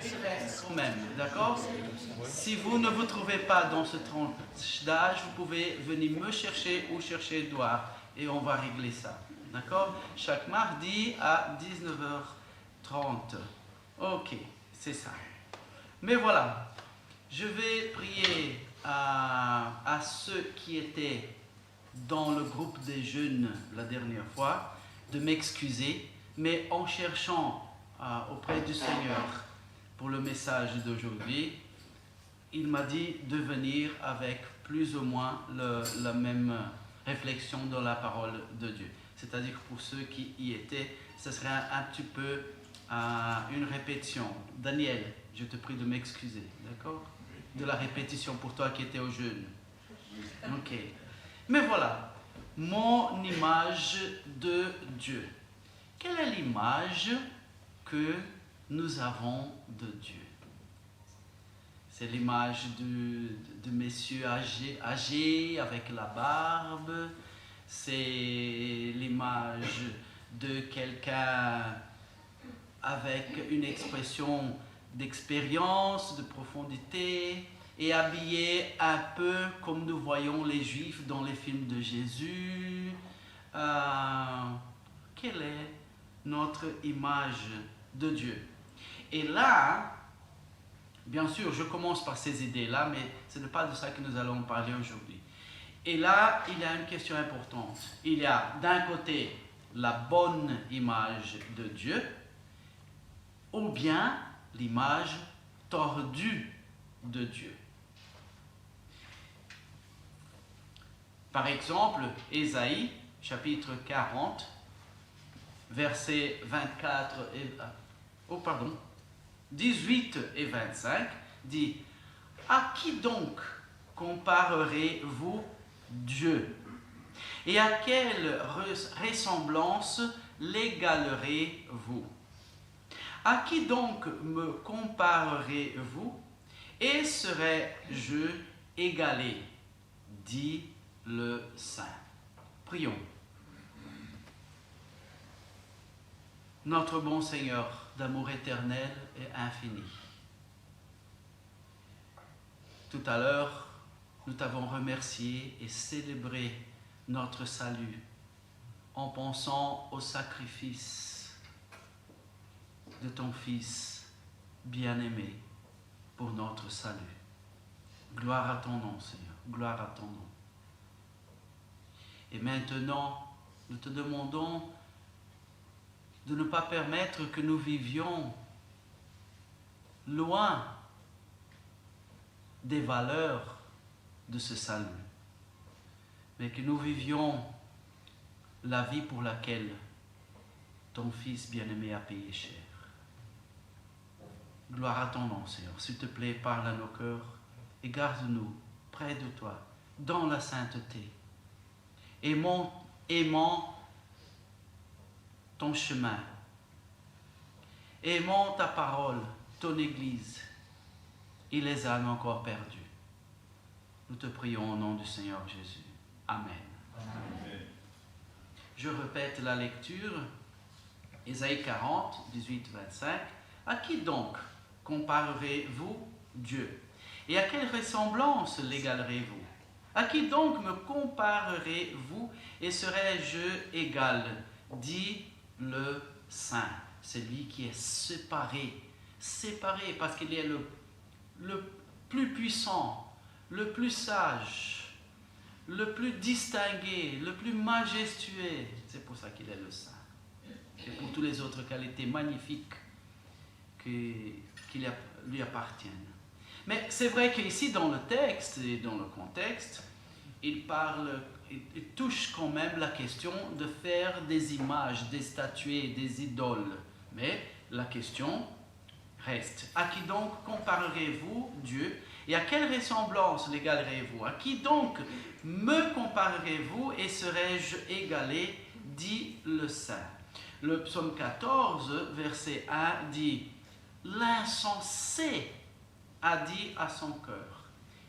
[SPEAKER 1] il reste quand même, d'accord? Si vous ne vous trouvez pas dans ce tranche d'âge, vous pouvez venir me chercher ou chercher Edouard et on va régler ça, d'accord? Chaque mardi à 19h30. Ok, c'est ça. Mais voilà, je vais prier à ceux qui étaient dans le groupe des jeunes la dernière fois, de m'excuser, mais en cherchant auprès du Seigneur pour le message d'aujourd'hui, il m'a dit de venir avec plus ou moins la même réflexion dans la parole de Dieu. C'est-à-dire pour ceux qui y étaient, ce serait un petit peu une répétition. Daniel, je te prie de m'excuser, d'accord? De la répétition pour toi qui étais aux jeunes. Ok. Mais voilà, mon image de Dieu. Quelle est l'image que nous avons de Dieu? C'est l'image de messieurs âgés avec la barbe. C'est l'image de quelqu'un avec une expression d'expérience, de profondité, et habillé un peu comme nous voyons les Juifs dans les films de Jésus. Quelle est notre image de Dieu? Et là, bien sûr, je commence par ces idées-là, mais ce n'est pas de ça que nous allons parler aujourd'hui. Et là, il y a une question importante. Il y a d'un côté la bonne image de Dieu, ou bien l'image tordue de Dieu. Par exemple, Ésaïe, chapitre 40, versets 24 et...
[SPEAKER 10] 18 et 25 dit « À qui donc comparerez-vous Dieu? Et à quelle ressemblance l'égalerez-vous? À qui donc me comparerez-vous? Et serais-je égalé? Dit le Saint. » Prions. Notre bon Seigneur d'amour éternel et infini, tout à l'heure, nous t'avons remercié et célébré notre salut en pensant au sacrifice de ton Fils bien-aimé pour notre salut. Gloire à ton nom, Seigneur, gloire à ton nom. Et maintenant, nous te demandons de ne pas permettre que nous vivions loin des valeurs de ce salut, mais que nous vivions la vie pour laquelle ton Fils bien-aimé a payé cher. Gloire à ton nom, Seigneur. S'il te plaît, parle à nos cœurs et garde-nous près de toi, dans la sainteté, aimant ton chemin, aimant ta parole, ton Église et les âmes encore perdues. Nous te prions au nom du Seigneur Jésus. Amen.
[SPEAKER 8] Amen.
[SPEAKER 10] Je répète la lecture, Ésaïe 40, 18, 25. À qui donc comparerez-vous Dieu? Et à quelle ressemblance l'égalerez-vous? À qui donc me comparerez-vous et serais-je égal? Dit le Saint, celui qui est séparé parce qu'il est le plus puissant, le plus sage, le plus distingué, le plus majestueux. C'est pour ça qu'il est le Saint. Et pour toutes les autres qualités magnifiques qui lui appartiennent. Mais c'est vrai qu'ici, dans le texte et dans le contexte, il touche quand même la question de faire des images, des statues, des idoles. Mais la question reste. À qui donc comparerez-vous Dieu? Et à quelle ressemblance l'égalerez-vous? À qui donc me comparerez-vous et serais-je égalé? Dit le Saint. Le psaume 14, verset 1 dit « L'insensé a dit à son cœur,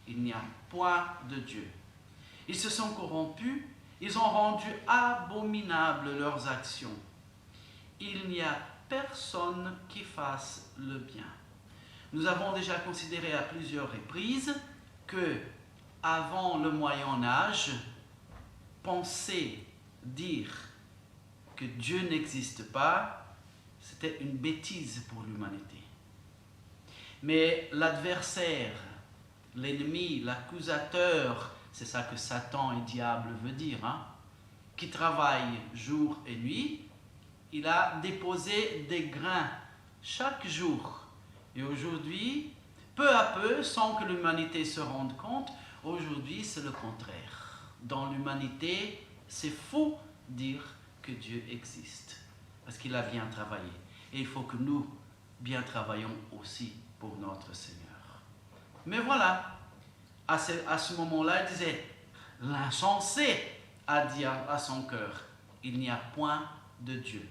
[SPEAKER 10] il n'y a point de Dieu. Ils se sont corrompus, ils ont rendu abominables leurs actions. Il n'y a personne qui fasse le bien. » Nous avons déjà considéré à plusieurs reprises que, avant le Moyen-Âge, penser, dire que Dieu n'existe pas, c'était une bêtise pour l'humanité. Mais l'adversaire, l'ennemi, l'accusateur, c'est ça que Satan et diable veut dire, qui travaille jour et nuit, il a déposé des grains chaque jour. Et aujourd'hui, peu à peu, sans que l'humanité se rende compte, aujourd'hui c'est le contraire. Dans l'humanité, c'est faux dire que Dieu existe, parce qu'il a bien travaillé. Et il faut que nous bien travaillions aussi pour notre Seigneur. Mais voilà, à ce moment-là, il disait, l'insensé a dit à son cœur, il n'y a point de Dieu.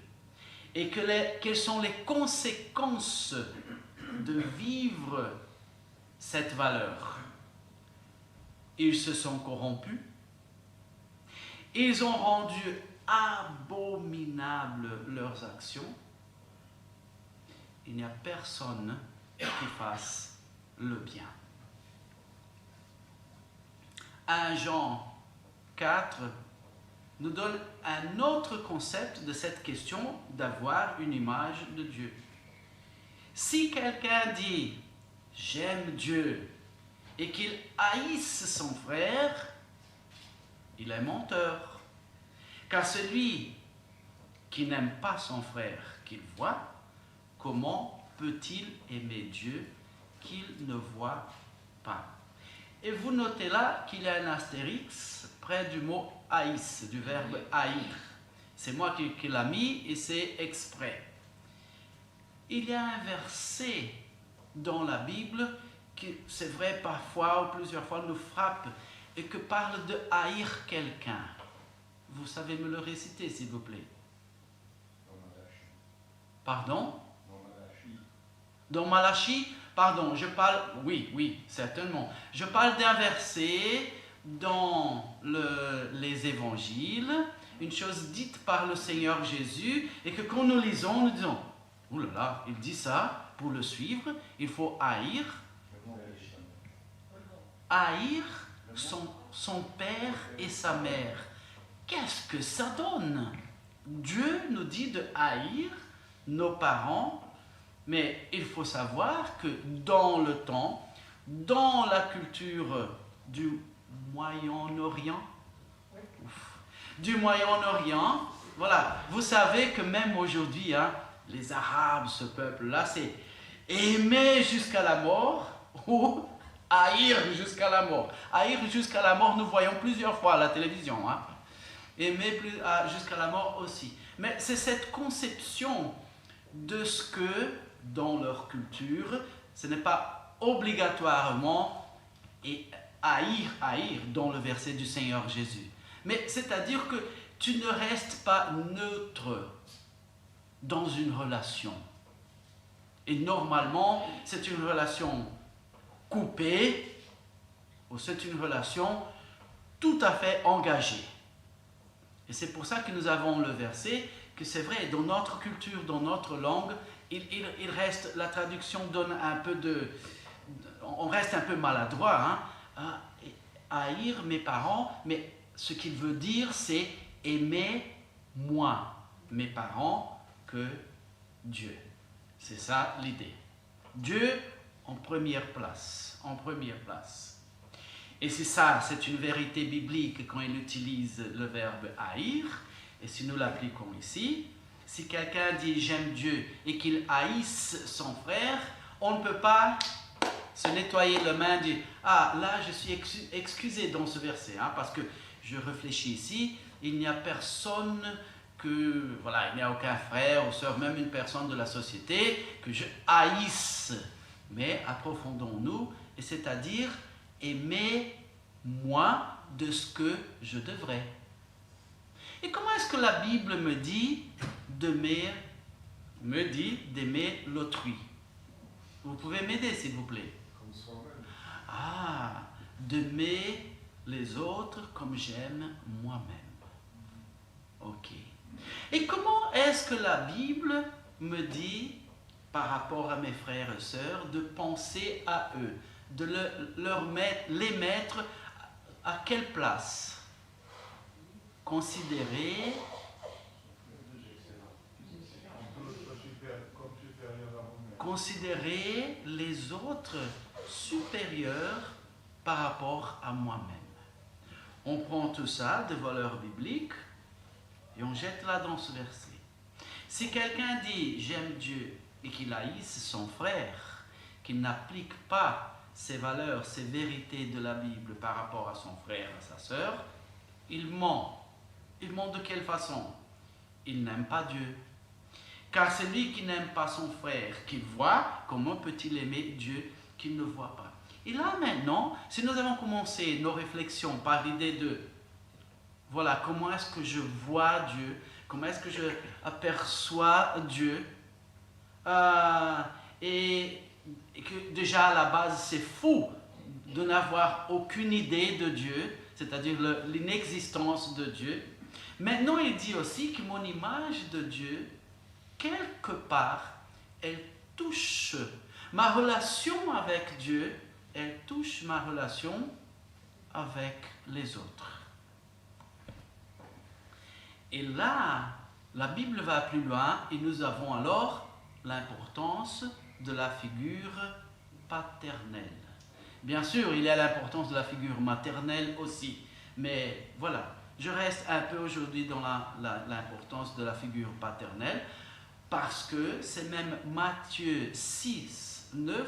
[SPEAKER 10] Et quelles sont les conséquences de vivre cette valeur? Ils se sont corrompus, ils ont rendu abominables leurs actions. Il n'y a personne qui fasse le bien. 1 Jean 4 nous donne un autre concept de cette question d'avoir une image de Dieu. Si quelqu'un dit « j'aime Dieu » et qu'il haïsse son frère, il est menteur. Car celui qui n'aime pas son frère qu'il voit, comment peut-il aimer Dieu qu'il ne voit pas? Et vous notez là qu'il y a un astérix près du mot « haïs », du verbe « haïr ». C'est moi qui l'ai mis et c'est exprès. Il y a un verset dans la Bible qui, c'est vrai, parfois ou plusieurs fois nous frappe et que parle de haïr quelqu'un? Vous savez me le réciter, s'il vous plaît? Pardon? Dans Malachie, pardon, je parle, oui, certainement. Je parle d'un verset dans les évangiles, une chose dite par le Seigneur Jésus, et que quand nous lisons, nous disons, oh là là, il dit ça, pour le suivre, il faut haïr son père et sa mère. Qu'est-ce que ça donne? Dieu nous dit de haïr nos parents, mais il faut savoir que dans le temps, dans la culture du Moyen-Orient, voilà, vous savez que même aujourd'hui, les Arabes, ce peuple-là, c'est aimer jusqu'à la mort ou haïr jusqu'à la mort. Haïr jusqu'à la mort, nous voyons plusieurs fois à la télévision. Aimer jusqu'à la mort aussi. Mais c'est cette conception de ce que, dans leur culture, ce n'est pas obligatoirement haïr dans le verset du Seigneur Jésus. Mais c'est-à-dire que tu ne restes pas neutre dans une relation. Et normalement, c'est une relation coupée ou c'est une relation tout à fait engagée. Et c'est pour ça que nous avons le verset, que c'est vrai, dans notre culture, dans notre langue, il reste, la traduction donne un peu on reste un peu maladroit, haïr mes parents, mais ce qu'il veut dire, c'est aimer moins mes parents que Dieu. C'est ça l'idée. Dieu en première place, Et c'est ça, c'est une vérité biblique quand il utilise le verbe haïr. Et si nous l'appliquons ici, si quelqu'un dit j'aime Dieu et qu'il haïsse son frère, on ne peut pas se nettoyer les mains et dire là je suis excusé dans ce verset, parce que je réfléchis ici, il n'y a personne il n'y a aucun frère ou sœur, même une personne de la société que je haïsse. Mais approfondons-nous, et c'est-à-dire aimer moins de ce que je devrais. Et comment est-ce que la Bible me dit d'aimer l'autrui? Vous pouvez m'aider, s'il vous plaît?
[SPEAKER 5] Comme soi-même.
[SPEAKER 10] D'aimer les autres comme j'aime moi-même. Ok. Et comment est-ce que la Bible me dit, par rapport à mes frères et sœurs, de penser à eux, de les mettre à quelle place? Considérer les autres supérieurs par rapport à moi-même. On prend tout ça de valeur biblique et on jette là dans ce verset. Si quelqu'un dit j'aime Dieu et qu'il haïsse son frère, qu'il n'applique pas ces valeurs, ces vérités de la Bible par rapport à son frère, à sa sœur, il ment. Il ment de quelle façon? Il n'aime pas Dieu. Car celui qui n'aime pas son frère, qu'il voit, comment peut-il aimer Dieu qu'il ne voit pas? Et là maintenant, si nous avons commencé nos réflexions par l'idée de voilà, comment est-ce que je vois Dieu, comment est-ce que je aperçois Dieu, et que déjà à la base c'est fou de n'avoir aucune idée de Dieu, c'est-à-dire l'inexistence de Dieu. Maintenant il dit aussi que mon image de Dieu, quelque part, elle touche ma relation avec Dieu, elle touche ma relation avec les autres. Et là, la Bible va plus loin et nous avons alors l'importance de la figure paternelle. Bien sûr, il y a l'importance de la figure maternelle aussi, mais voilà, je reste un peu aujourd'hui dans l'importance de la figure paternelle, parce que c'est même Matthieu 6, 9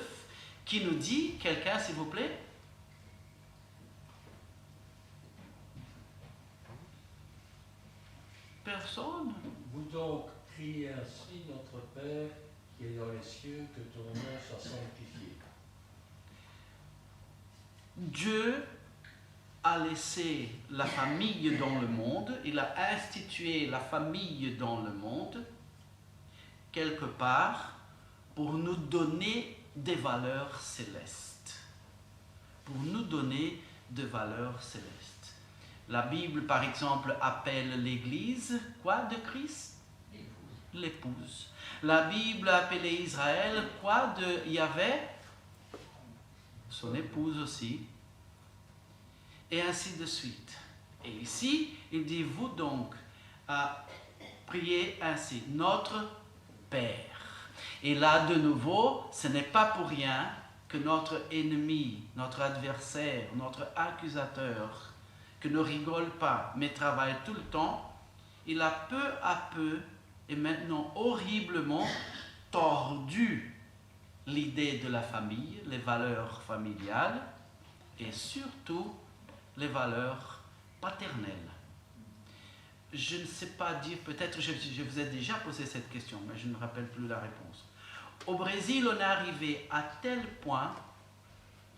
[SPEAKER 10] qui nous dit, quelqu'un s'il vous plaît? Personne?
[SPEAKER 3] Vous donc criez ainsi notre Père
[SPEAKER 9] qui est dans les cieux, que ton nom soit sanctifié.
[SPEAKER 10] Dieu a laissé la famille dans le monde, il a institué la famille dans le monde, quelque part, pour nous donner des valeurs célestes. Pour nous donner des valeurs célestes. La Bible, par exemple, appelle l'Église, quoi de Christ? L'épouse. La Bible a appelé Israël, quoi de Yahvé? Son épouse aussi. Et ainsi de suite. Et ici, il dit, vous donc, priez ainsi, notre Père. Et là, de nouveau, ce n'est pas pour rien que notre ennemi, notre adversaire, notre accusateur, que ne rigole pas, mais travaille tout le temps, il a peu à peu, et maintenant horriblement, tordu l'idée de la famille, les valeurs familiales, et surtout les valeurs paternelles. Je ne sais pas dire, peut-être je vous ai déjà posé cette question, mais je ne me rappelle plus la réponse. Au Brésil, on est arrivé à tel point,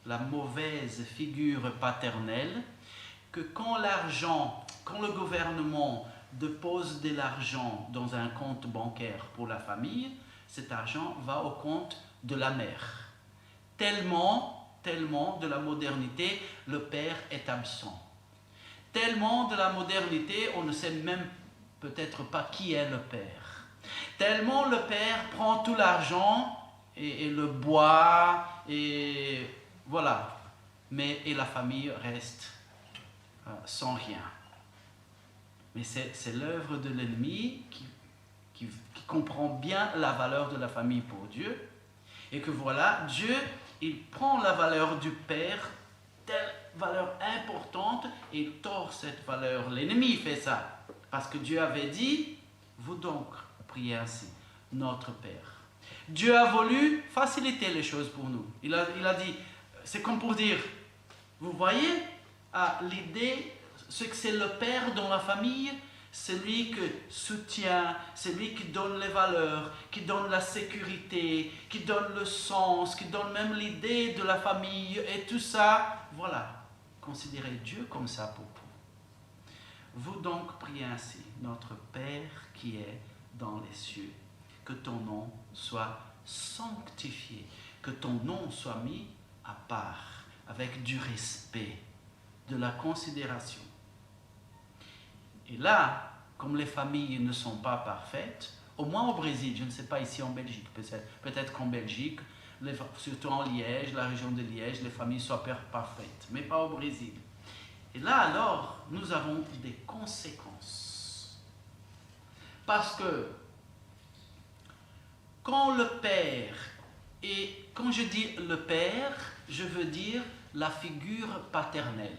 [SPEAKER 10] la mauvaise figure paternelle, que quand le gouvernement dépose de l'argent dans un compte bancaire pour la famille, cet argent va au compte de la mère. Tellement de la modernité, le père est absent. Tellement de la modernité, on ne sait même peut-être pas qui est le père. Tellement le père prend tout l'argent et le boit, et voilà. Et la famille reste sans rien. Mais c'est l'œuvre de l'ennemi qui comprend bien la valeur de la famille pour Dieu. Et que voilà, Dieu, il prend la valeur du père, telle valeur importante, et il tord cette valeur. L'ennemi fait ça. Parce que Dieu avait dit, vous donc priez ainsi, notre Père. Dieu a voulu faciliter les choses pour nous. Il a dit, c'est comme pour dire, vous voyez l'idée, ce que c'est le père dans la famille, celui qui soutient, celui qui donne les valeurs, qui donne la sécurité, qui donne le sens, qui donne même l'idée de la famille et tout ça. Voilà, considérez Dieu comme ça pour vous. Vous donc priez ainsi, notre Père qui est dans les cieux, que ton nom soit sanctifié, que ton nom soit mis à part, avec du respect, de la considération. Et là, comme les familles ne sont pas parfaites, au moins au Brésil, je ne sais pas ici en Belgique, peut-être qu'en Belgique, surtout en Liège, la région de Liège, les familles soient parfaites, mais pas au Brésil. Et là alors, nous avons des conséquences. Parce que quand le père, et quand je dis le père, je veux dire la figure paternelle.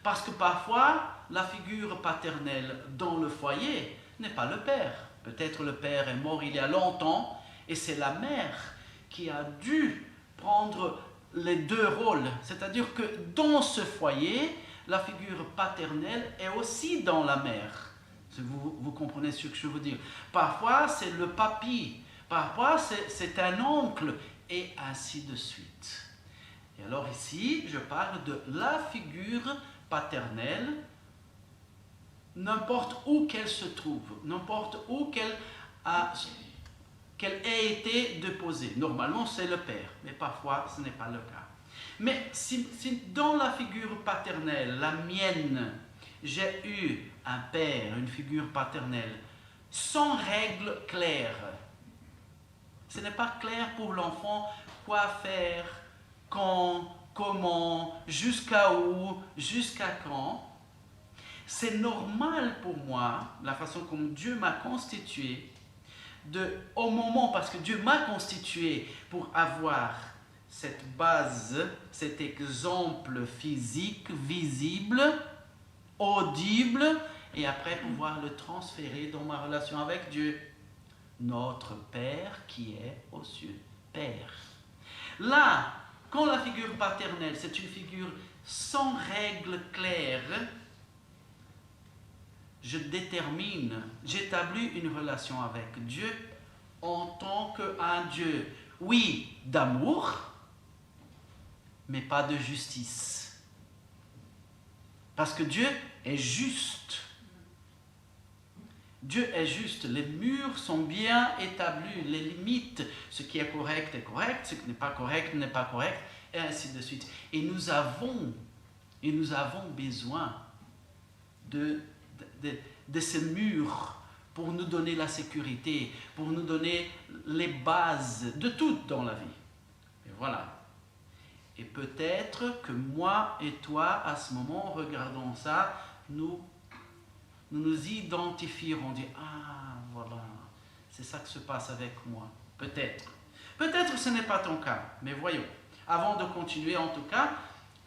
[SPEAKER 10] Parce que parfois, la figure paternelle dans le foyer n'est pas le père. Peut-être le père est mort il y a longtemps et c'est la mère qui a dû prendre les deux rôles. C'est-à-dire que dans ce foyer, la figure paternelle est aussi dans la mère. Vous comprenez ce que je veux dire. Parfois, c'est le papy. Parfois, c'est un oncle et ainsi de suite. Et alors ici, je parle de la figure paternelle, n'importe où qu'elle se trouve, n'importe où qu'elle ait été déposée. Normalement, c'est le père, mais parfois, ce n'est pas le cas. Mais si dans la figure paternelle, la mienne, j'ai eu un père, une figure paternelle, sans règles claires, ce n'est pas clair pour l'enfant quoi faire, quand, comment, jusqu'à où, jusqu'à quand. C'est normal pour moi, la façon comme Dieu m'a constitué, au moment, parce que Dieu m'a constitué pour avoir cette base, cet exemple physique, visible, audible, et après pouvoir le transférer dans ma relation avec Dieu. Notre Père qui est aux cieux. Père. Là, quand la figure paternelle, c'est une figure sans règles claires, j'établis une relation avec Dieu en tant qu'un Dieu, oui, d'amour, mais pas de justice. Parce que Dieu est juste. Dieu est juste. Les murs sont bien établis, les limites. Ce qui est correct est correct, ce qui n'est pas correct n'est pas correct, et ainsi de suite. Et nous avons besoin de ces murs pour nous donner la sécurité, pour nous donner les bases de tout dans la vie. Et voilà. Et peut-être que moi et toi, à ce moment, en regardant ça, nous nous identifierons, on dit « Ah, voilà, c'est ça qui se passe avec moi. » Peut-être. Peut-être ce n'est pas ton cas, mais voyons. Avant de continuer, en tout cas,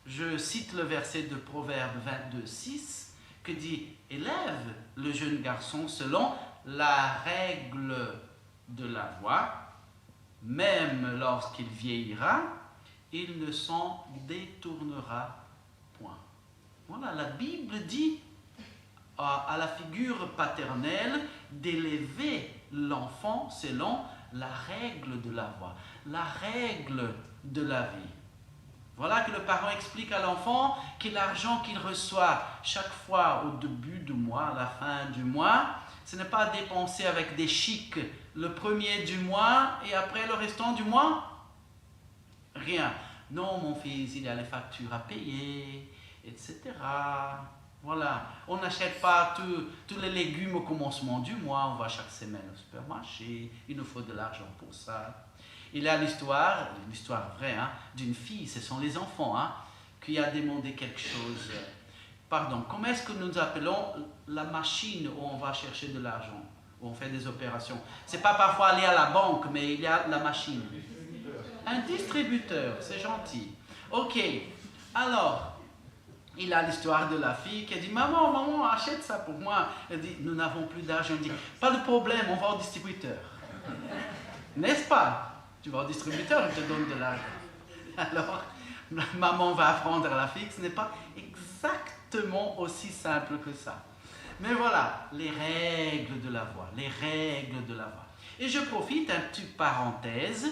[SPEAKER 10] je cite le verset de Proverbe 22, 6, qui dit « Élève le jeune garçon selon la règle de la voix, même lorsqu'il vieillira, il ne s'en détournera point. » Voilà, la Bible dit à la figure paternelle d'élever l'enfant selon la règle de la voix, la règle de la vie. Voilà que le parent explique à l'enfant que l'argent qu'il reçoit chaque fois au début du mois, à la fin du mois, ce n'est pas dépensé avec des chics le premier du mois et après le restant du mois, rien. Non, mon fils, il y a les factures à payer, etc. Voilà, on n'achète pas tous les légumes au commencement du mois, on va chaque semaine au supermarché, il nous faut de l'argent pour ça. Il y a l'histoire vraie, hein, d'une fille, ce sont les enfants, hein, qui a demandé quelque chose. Pardon, comment est-ce que nous appelons la machine où on va chercher de l'argent, où on fait des opérations? C'est pas parfois aller à la banque, mais il y a la machine. Un distributeur, c'est gentil. Ok, alors, il a l'histoire de la fille qui a dit « Maman, achète ça pour moi. » Elle dit « Nous n'avons plus d'argent. » Elle dit « Pas de problème, on va au distributeur. » N'est-ce pas? Tu vas au distributeur, il te donne de l'argent. Alors, maman va apprendre à la fille que ce n'est pas exactement aussi simple que ça. Mais voilà, les règles de la voix, les règles de la voix. Et je profite un petit parenthèse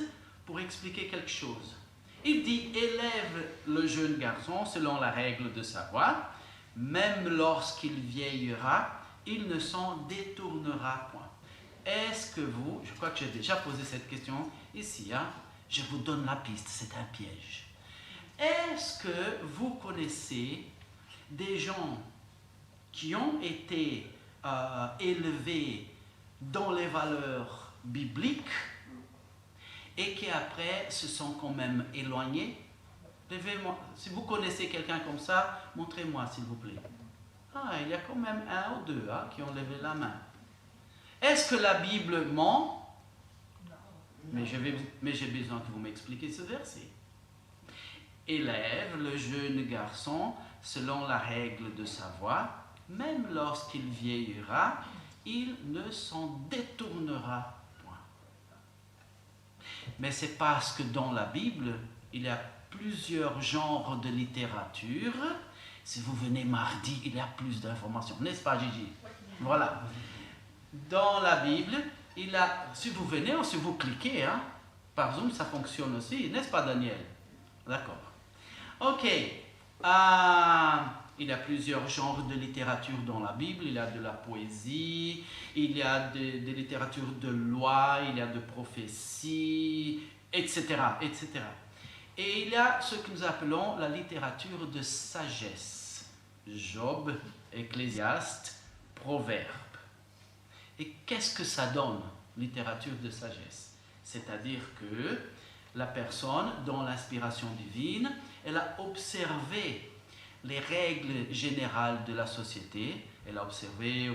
[SPEAKER 10] pour expliquer quelque chose. Il dit, élève le jeune garçon selon la règle de sa voix, même lorsqu'il vieillira, il ne s'en détournera point. Est-ce que vous, je crois que j'ai déjà posé cette question ici, hein, je vous donne la piste, c'est un piège. Est-ce que vous connaissez des gens qui ont été élevés dans les valeurs bibliques et qui après se sont quand même éloignés? Si vous connaissez quelqu'un comme ça, montrez-moi s'il vous plaît. Ah, il y a quand même un ou deux hein, qui ont levé la main. Est-ce que la Bible ment? Mais j'ai besoin que vous m'expliquiez ce verset. Élève le jeune garçon selon la règle de sa voix, même lorsqu'il vieillira, il ne s'en détournera point. Mais c'est parce que dans la Bible, il y a plusieurs genres de littérature. Si vous venez mardi, il y a plus d'informations. N'est-ce pas, Gigi? Voilà. Dans la Bible, il y a, si vous venez ou si vous cliquez, hein, par Zoom, ça fonctionne aussi. N'est-ce pas, Daniel? D'accord. Ok. Il y a plusieurs genres de littérature dans la Bible. Il y a de la poésie, il y a des littératures de loi, il y a de prophétie, etc., etc. Et il y a ce que nous appelons la littérature de sagesse. Job, Ecclésiaste, Proverbes. Et qu'est-ce que ça donne, littérature de sagesse? C'est-à-dire que la personne, dans l'inspiration divine, elle a observé les règles générales de la société. Elle a observé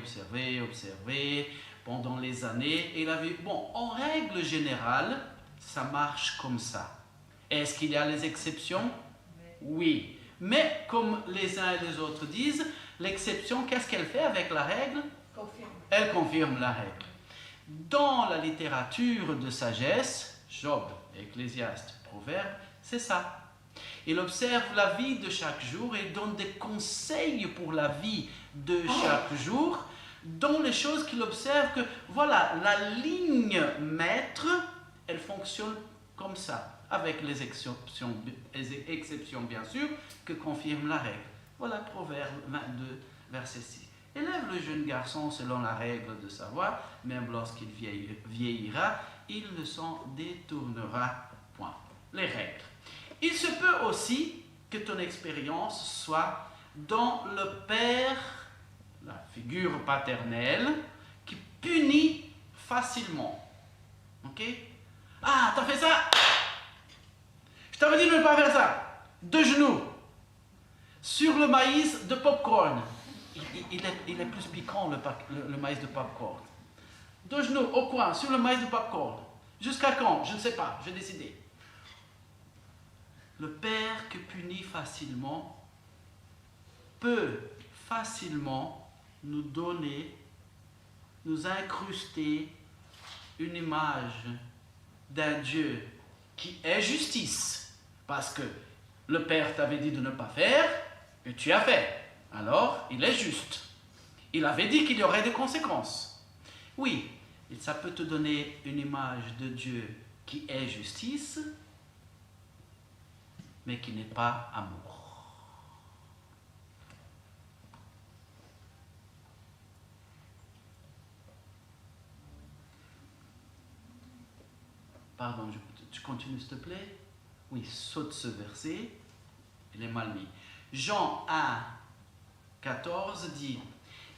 [SPEAKER 10] pendant les années. Et elle a vu, bon, en règle générale, ça marche comme ça. Est-ce qu'il y a les exceptions? Oui. Mais comme les uns et les autres disent, l'exception, qu'est-ce qu'elle fait avec la règle? Elle confirme la règle. Dans la littérature de sagesse, Job, Ecclésiaste, Proverbes, c'est ça. Il observe la vie de chaque jour et donne des conseils pour la vie de chaque jour dans les choses qu'il observe que, voilà, la ligne maître, elle fonctionne comme ça, avec les exceptions bien sûr, que confirme la règle. Voilà Proverbe 22, verset 6. Élève le jeune garçon selon la règle de savoir, même lorsqu'il vieillira, il ne s'en détournera point. Les règles. Il se peut aussi que ton expérience soit dans le père, la figure paternelle, qui punit facilement. Ok? Ah, t'as fait ça? Je t'avais dit de ne pas faire ça. De genoux. Sur le maïs de popcorn. Il est plus piquant, le maïs de popcorn. De genoux, au coin, sur le maïs de popcorn. Jusqu'à quand? Je ne sais pas, j'ai décidé. Le père qui punit facilement peut facilement nous donner, nous incruster une image d'un Dieu qui est justice. Parce que le père t'avait dit de ne pas faire, et tu as fait. Alors, il est juste. Il avait dit qu'il y aurait des conséquences. Oui, ça peut te donner une image de Dieu qui est justice, mais qui n'est pas amour. Pardon, tu continues s'il te plaît? Oui, saute ce verset, il est mal mis. Jean 1, 14 dit,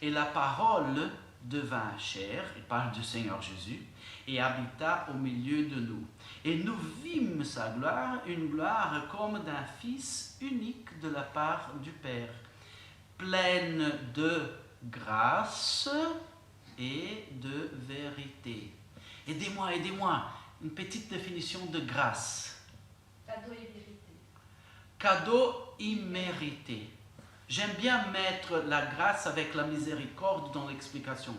[SPEAKER 10] et la parole devint chair, il parle du Seigneur Jésus, et habita au milieu de nous. Et nous vîmes sa gloire, une gloire comme d'un Fils unique de la part du Père, pleine de grâce et de vérité. Aidez-moi, une petite définition de grâce.
[SPEAKER 6] Cadeau et vérité.
[SPEAKER 10] Cadeau immérité. J'aime bien mettre la grâce avec la miséricorde dans l'explication.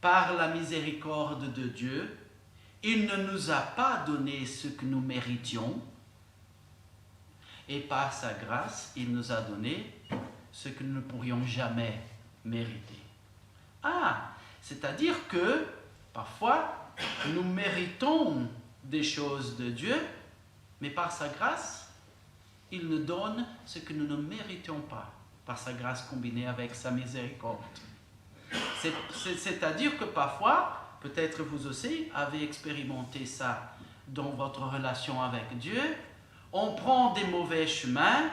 [SPEAKER 10] Par la miséricorde de Dieu, il ne nous a pas donné ce que nous méritions, et par sa grâce, il nous a donné ce que nous ne pourrions jamais mériter. Ah, c'est-à-dire que parfois, nous méritons des choses de Dieu, mais par sa grâce, il nous donne ce que nous ne méritions pas, par sa grâce combinée avec sa miséricorde. C'est-à-dire que parfois, peut-être vous aussi avez expérimenté ça dans votre relation avec Dieu, on prend des mauvais chemins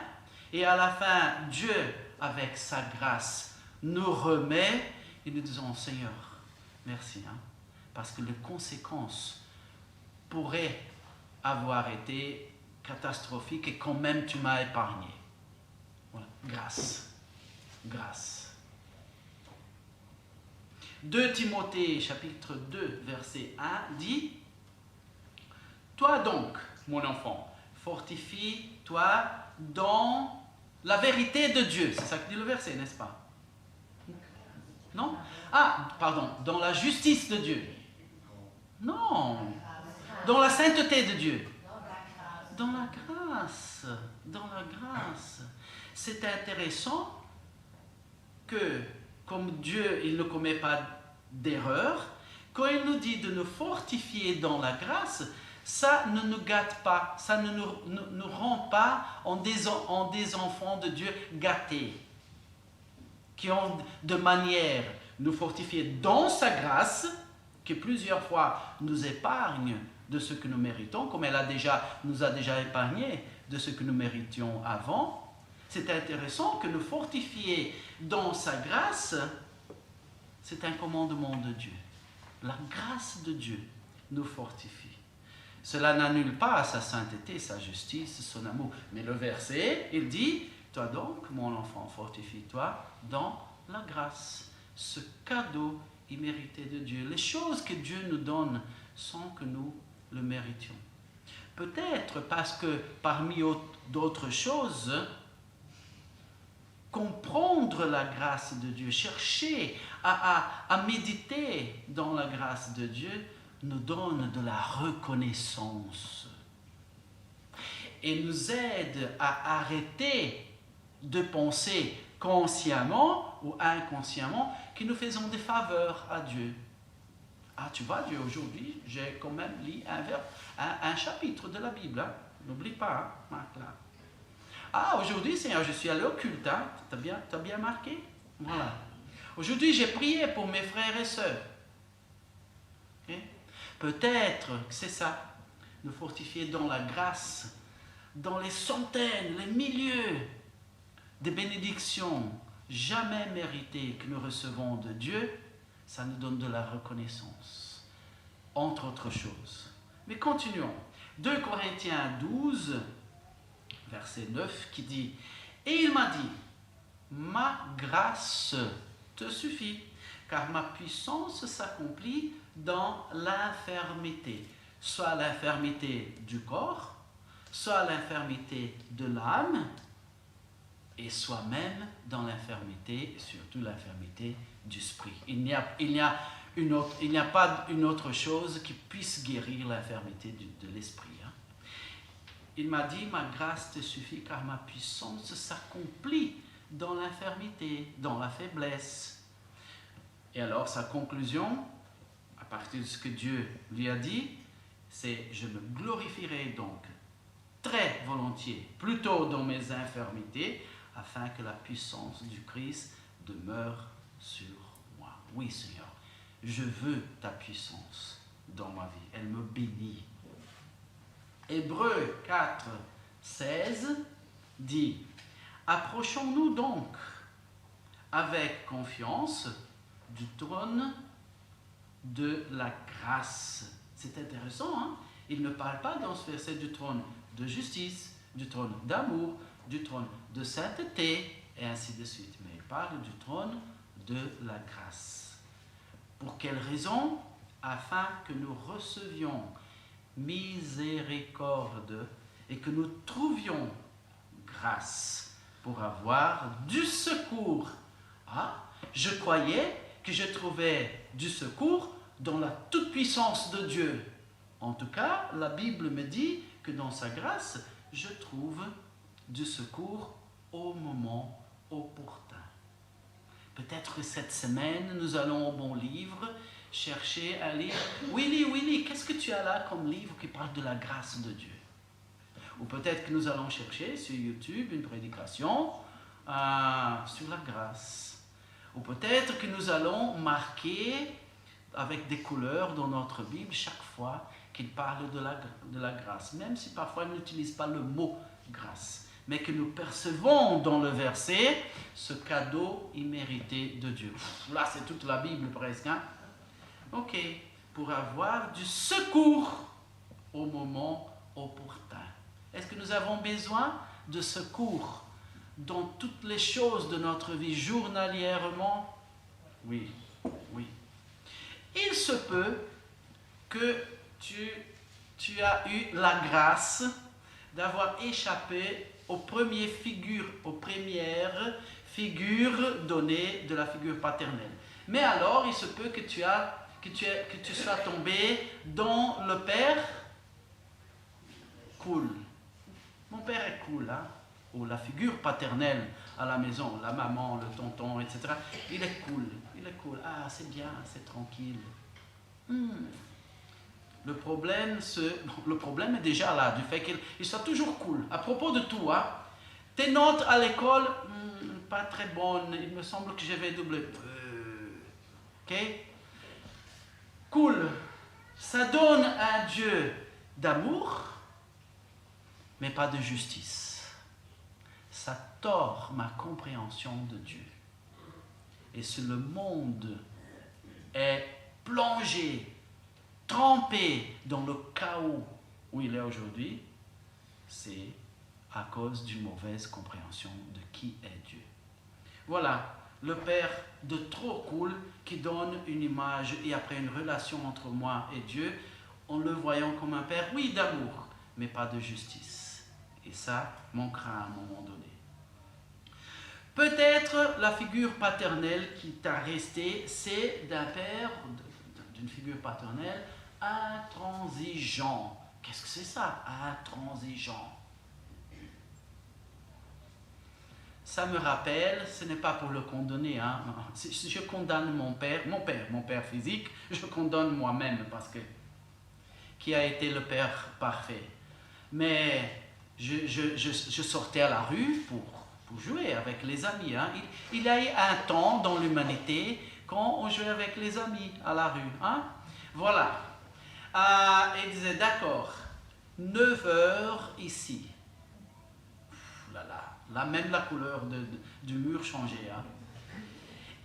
[SPEAKER 10] et à la fin, Dieu, avec sa grâce, nous remet et nous disons, Seigneur, merci, parce que les conséquences pourraient avoir été catastrophique et quand même tu m'as épargné. Voilà. Grâce. Grâce. 2 Timothée chapitre 2 verset 1 dit, toi donc, mon enfant, fortifie-toi dans la vérité de Dieu. C'est ça que dit le verset, n'est-ce pas? Non? Ah, pardon, dans la justice de Dieu. Non. Dans la sainteté de Dieu. Dans la grâce, dans la grâce. C'est intéressant que, comme Dieu, il ne commet pas d'erreur, quand il nous dit de nous fortifier dans la grâce, ça ne nous gâte pas, ça ne nous rend pas en des enfants de Dieu gâtés, qui ont de manière nous fortifier dans sa grâce, qui plusieurs fois nous épargne de ce que nous méritons, comme elle nous a déjà épargné de ce que nous méritions avant. C'est intéressant que nous fortifier dans sa grâce, c'est un commandement de Dieu. La grâce de Dieu nous fortifie. Cela n'annule pas sa sainteté, sa justice, son amour. Mais le verset, il dit, toi donc, mon enfant, fortifie-toi dans la grâce, ce cadeau immérité de Dieu. Les choses que Dieu nous donne sans que nous le méritions. Peut-être parce que parmi d'autres choses, comprendre la grâce de Dieu, chercher à méditer dans la grâce de Dieu, nous donne de la reconnaissance et nous aide à arrêter de penser consciemment ou inconsciemment, que nous faisons des faveurs à Dieu. Ah, tu vois, Dieu, aujourd'hui, j'ai quand même lu un chapitre de la Bible. Hein? N'oublie pas, hein, Marc, là. Ah, aujourd'hui, Seigneur, je suis allé au culte. Hein? T'as bien marqué? Voilà. Aujourd'hui, j'ai prié pour mes frères et sœurs. Okay? Peut-être que c'est ça. Nous fortifier dans la grâce, dans les centaines, les milliers de bénédictions jamais méritées que nous recevons de Dieu, ça nous donne de la reconnaissance, entre autres choses. Mais continuons. 2 Corinthiens 12, verset 9, qui dit « Et il m'a dit, ma grâce te suffit, car ma puissance s'accomplit dans l'infirmité, soit l'infirmité du corps, soit l'infirmité de l'âme, et soit même dans l'infirmité, surtout l'infirmité du esprit. Il n'y a pas une autre chose qui puisse guérir l'infirmité de l'esprit. Hein. Il m'a dit, ma grâce te suffit car ma puissance s'accomplit dans l'infirmité, dans la faiblesse. Et alors sa conclusion, à partir de ce que Dieu lui a dit, c'est « Je me glorifierai donc très volontiers, plutôt dans mes infirmités, afin que la puissance du Christ demeure sur moi. » Oui, Seigneur, je veux ta puissance dans ma vie. Elle me bénit. Hébreux 4, 16 dit « Approchons-nous donc avec confiance du trône de la grâce. » C'est intéressant, hein? Il ne parle pas dans ce verset du trône de justice, du trône d'amour, du trône de sainteté, et ainsi de suite. Mais il parle du trône de la grâce. Pour quelle raison? Afin que nous recevions miséricorde et que nous trouvions grâce pour avoir du secours. Ah, je croyais que je trouvais du secours dans la toute-puissance de Dieu. En tout cas, la Bible me dit que dans sa grâce, je trouve du secours au moment opportun. Peut-être que cette semaine, nous allons au bon livre chercher un livre. Willy, qu'est-ce que tu as là comme livre qui parle de la grâce de Dieu? Ou peut-être que nous allons chercher sur YouTube une prédication sur la grâce. Ou peut-être que nous allons marquer avec des couleurs dans notre Bible chaque fois qu'il parle de la grâce, même si parfois il n'utilise pas le mot grâce, mais que nous percevons dans le verset ce cadeau immérité de Dieu. Là, c'est toute la Bible presque. Hein? Ok, pour avoir du secours au moment opportun. Est-ce que nous avons besoin de secours dans toutes les choses de notre vie journalièrement? Oui. Il se peut que tu as eu la grâce d'avoir échappé aux premières figures données de la figure paternelle. Mais alors, il se peut que tu sois tombé dans le père cool. Mon père est cool, hein? Ou la figure paternelle à la maison, la maman, le tonton, etc. Il est cool. Ah, c'est bien, c'est tranquille. Le problème est déjà là, du fait qu'il soit toujours cool. À propos de tout, hein, tes notes à l'école, pas très bonnes, il me semble que je vais doubler. Ok? Cool. Ça donne un Dieu d'amour, mais pas de justice. Ça tord ma compréhension de Dieu. Et si le monde est plongé, trempé dans le chaos où il est aujourd'hui, c'est à cause d'une mauvaise compréhension de qui est Dieu. Voilà, le Père de trop cool qui donne une image et après une relation entre moi et Dieu, en le voyant comme un Père, oui, d'amour, mais pas de justice. Et ça manquera à un moment donné. Peut-être la figure paternelle qui t'a resté, c'est d'un père, d'une figure paternelle, intransigeant. Qu'est-ce que c'est ça, intransigeant? ça me rappelle, ce n'est pas pour le condamner, hein. Je condamne mon père physique, je condamne moi-même parce que qui a été le père parfait. Mais je sortais à la rue pour jouer avec les amis, hein. Il y a eu un temps dans l'humanité quand on jouait avec les amis à la rue, hein. Voilà. Il disait, d'accord, 9 heures ici. Là, même la couleur du mur changeait, hein.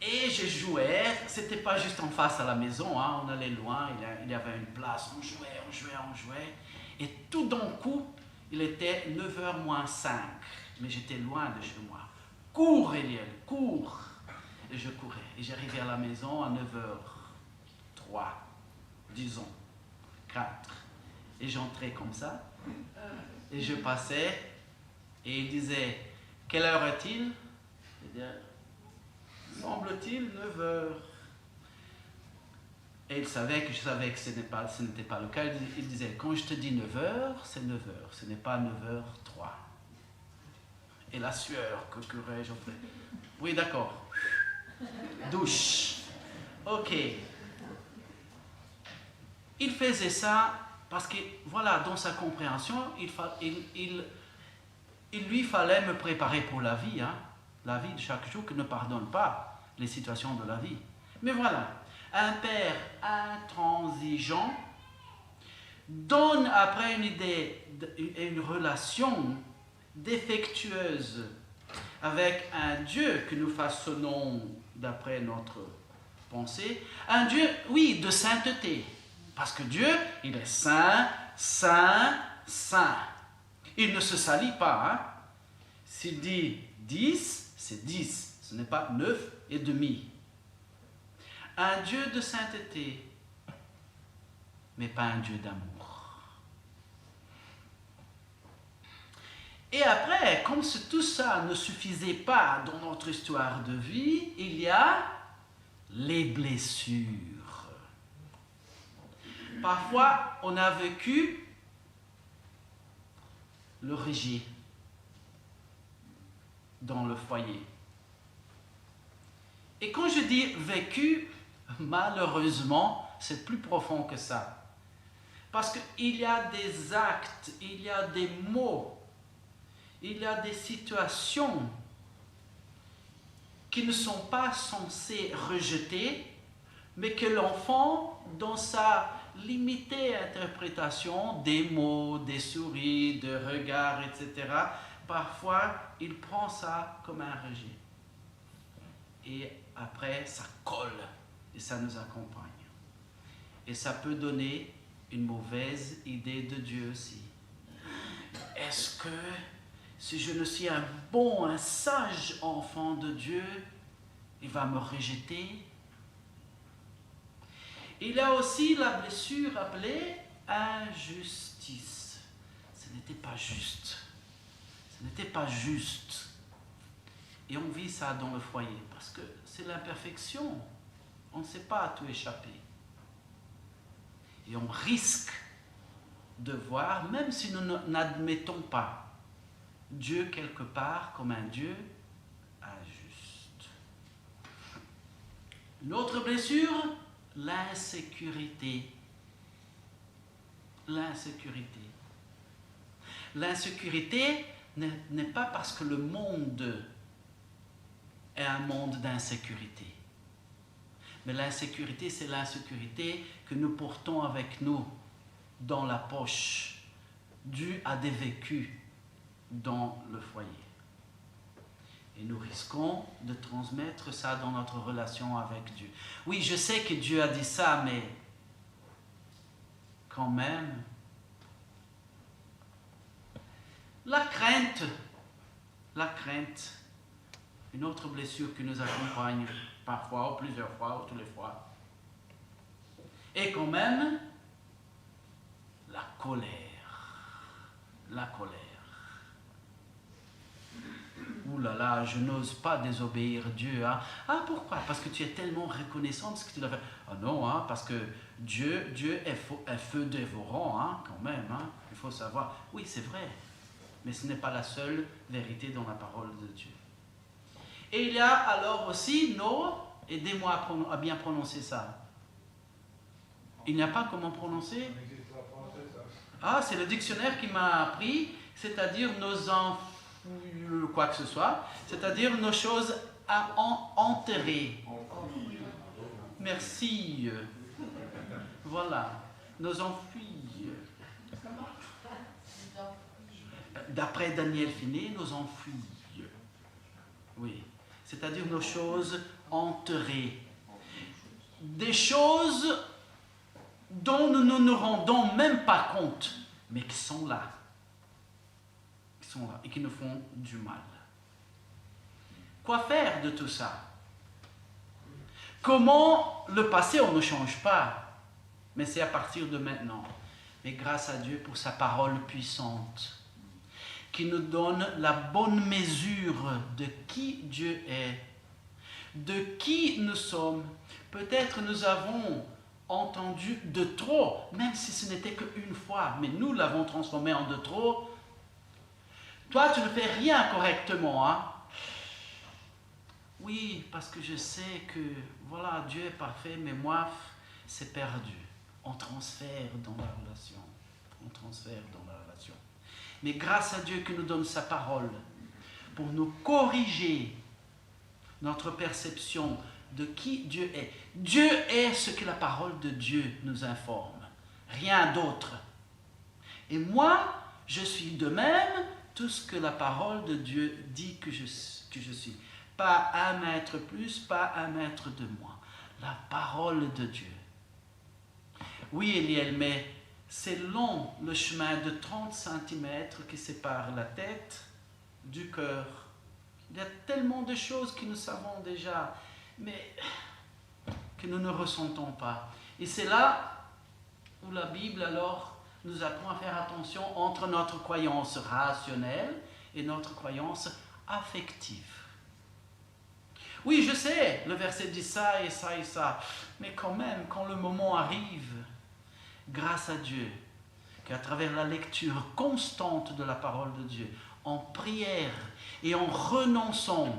[SPEAKER 10] Et je jouais, c'était pas juste en face à la maison, hein, on allait loin, il y avait une place, on jouait. Et tout d'un coup, il était 9h moins 5, mais j'étais loin de chez moi. Cours, Eliel, cours! Et je courais, et j'arrivais à la maison à 9h03, disons, 4. Et j'entrais comme ça, et je passais, et il disait, quelle heure est-il? Semble-t-il 9h. Et il savait que je savais que ce n'était pas le cas. Il disait, quand je te dis 9h, c'est 9h, ce n'est pas 9h03. Et la sueur que courais, j'en fais. Oui, d'accord. Douche. Ok. Il faisait ça parce que, voilà, dans sa compréhension, il lui fallait me préparer pour la vie, hein. La vie de chaque jour qui ne pardonne pas les situations de la vie. Mais voilà, un père intransigeant donne après une idée, une relation défectueuse avec un Dieu que nous façonnons d'après notre pensée, un Dieu, oui, de sainteté. Parce que Dieu, il est saint, saint, saint. Il ne se salit pas, hein. S'il dit 10, c'est 10, ce n'est pas 9 et demi. Un Dieu de sainteté, mais pas un Dieu d'amour. Et après, comme tout ça ne suffisait pas dans notre histoire de vie, il y a les blessures. Parfois, on a vécu le rejet dans le foyer. Et quand je dis vécu, malheureusement, c'est plus profond que ça. Parce qu'il y a des actes, il y a des mots, il y a des situations qui ne sont pas censées rejeter, mais que l'enfant, dans sa limitée interprétation des mots, des souris, de regards, etc., parfois, il prend ça comme un rejet. Et après, ça colle et ça nous accompagne. Et ça peut donner une mauvaise idée de Dieu aussi. Est-ce que si je ne suis un sage enfant de Dieu, il va me rejeter? Il y a aussi la blessure appelée injustice. Ce n'était pas juste. Ce n'était pas juste. Et on vit ça dans le foyer parce que c'est l'imperfection. On ne sait pas à tout échapper. Et on risque de voir, même si nous n'admettons pas Dieu quelque part comme un Dieu injuste. Une autre blessure, l'insécurité. L'insécurité. L'insécurité n'est pas parce que le monde est un monde d'insécurité. Mais l'insécurité, c'est l'insécurité que nous portons avec nous dans la poche, due à des vécus dans le foyer. Et nous risquons de transmettre ça dans notre relation avec Dieu. Oui, je sais que Dieu a dit ça, mais quand même, la crainte, une autre blessure qui nous accompagne parfois, ou plusieurs fois, ou toutes les fois. Et quand même, la colère. La colère. Ouh là là, je n'ose pas désobéir Dieu. Hein. Ah, pourquoi? Parce que tu es tellement reconnaissant de ce que tu dois faire. Ah non, hein, parce que Dieu est un feu dévorant, hein, quand même. Hein. Il faut savoir. Oui, c'est vrai. Mais ce n'est pas la seule vérité dans la parole de Dieu. Et il y a alors aussi nos, aidez-moi à bien prononcer ça. Il n'y a pas comment prononcer? Ah, c'est le dictionnaire qui m'a appris, c'est-à-dire nos quoi que ce soit, c'est-à-dire nos choses à enterrer. Merci. Voilà, nos enfouis. D'après Daniel Finet, nos enfouis. Oui, c'est-à-dire nos choses enterrées. Des choses dont nous ne nous rendons même pas compte, mais qui sont là. Qui sont là et qui nous font du mal. Quoi faire de tout ça? Comment le passé, on ne change pas, mais c'est à partir de maintenant. Mais grâce à Dieu pour sa parole puissante, qui nous donne la bonne mesure de qui Dieu est, de qui nous sommes. Peut-être nous avons entendu de trop, même si ce n'était qu'une fois, mais nous l'avons transformé en de trop. Toi, tu ne fais rien correctement, hein? Oui, parce que je sais que, voilà, Dieu est parfait, mais moi, c'est perdu. On transfère dans la relation. On transfère dans la relation. Mais grâce à Dieu qui nous donne sa parole, pour nous corriger notre perception de qui Dieu est. Dieu est ce que la parole de Dieu nous informe. Rien d'autre. Et moi, je suis de même tout ce que la parole de Dieu dit que je suis. Pas un mètre plus, pas un mètre de moins. La parole de Dieu. Oui, Eliel, mais c'est long le chemin de 30 cm qui sépare la tête du cœur. Il y a tellement de choses que nous savons déjà, mais que nous ne ressentons pas. Et c'est là où la Bible alors nous apprend à faire attention entre notre croyance rationnelle et notre croyance affective. Oui, je sais, le verset dit ça et ça et ça, mais quand même, quand le moment arrive, grâce à Dieu, qu'à travers la lecture constante de la parole de Dieu, en prière et en renonçant,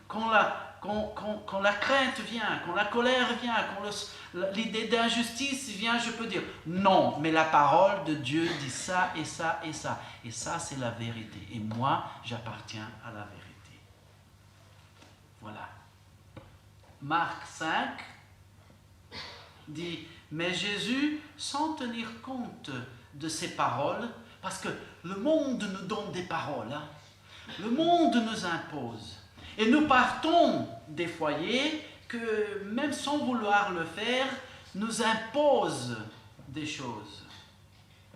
[SPEAKER 10] quand la crainte vient, quand la colère vient, quand l'idée d'injustice vient, je peux dire non, mais la parole de Dieu dit ça et ça et ça. Et ça, c'est la vérité. Et moi, j'appartiens à la vérité. Voilà. Marc 5 dit, mais Jésus, sans tenir compte de ces paroles, parce que le monde nous donne des paroles, hein. Le monde nous impose. Et nous partons des foyers que, même sans vouloir le faire, nous imposent des choses.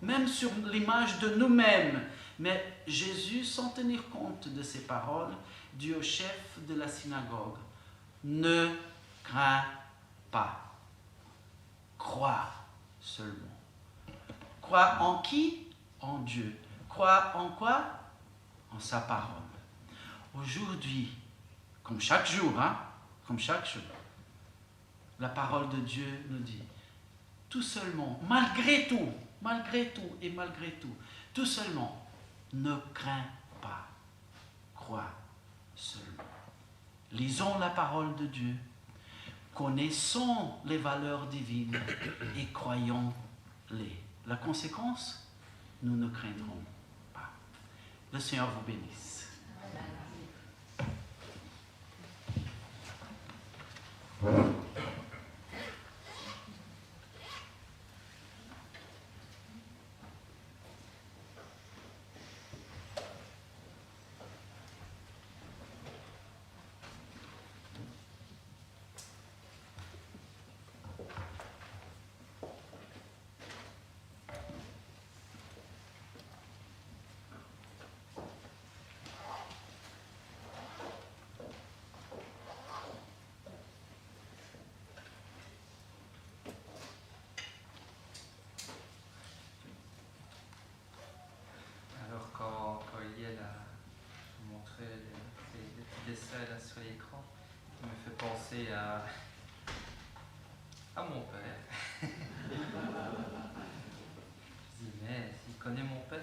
[SPEAKER 10] Même sur l'image de nous-mêmes. Mais Jésus, sans tenir compte de ces paroles, dit au chef de la synagogue, ne crains pas. Crois seulement. Crois en qui? En Dieu. Crois en quoi? En sa parole. Aujourd'hui, comme chaque jour, hein, comme chaque jour, la parole de Dieu nous dit, tout seulement, malgré tout, tout seulement, ne crains pas, crois seulement. Lisons la parole de Dieu, connaissons les valeurs divines et croyons-les. La conséquence, nous ne craindrons pas. Le Seigneur vous bénisse.
[SPEAKER 1] Là sur l'écran, qui me fait penser à mon père. Je dis, mais il connaît mon père.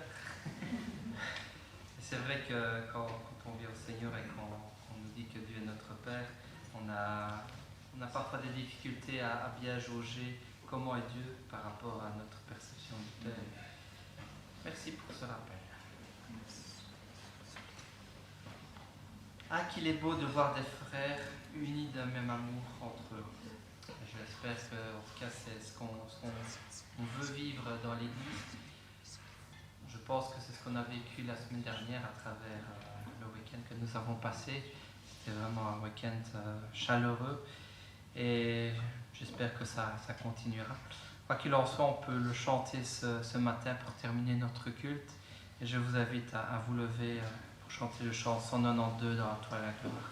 [SPEAKER 1] Et c'est vrai que quand on vient au Seigneur et qu'on On nous dit que Dieu est notre Père. On a parfois des difficultés à bien jauger comment est Dieu par rapport à notre perception du Père. Merci pour ce rappel. Ah, qu'il est beau de voir des frères unis d'un même amour entre eux. J'espère que, en tout cas, c'est ce qu'on veut vivre dans l'Église. Je pense que c'est ce qu'on a vécu la semaine dernière à travers le week-end que nous avons passé. C'était vraiment un week-end chaleureux et j'espère que ça continuera. Quoi qu'il en soit, on peut le chanter ce matin pour terminer notre culte. Et je vous invite à vous lever pour chanter le chant 192 dans la Toi la gloire.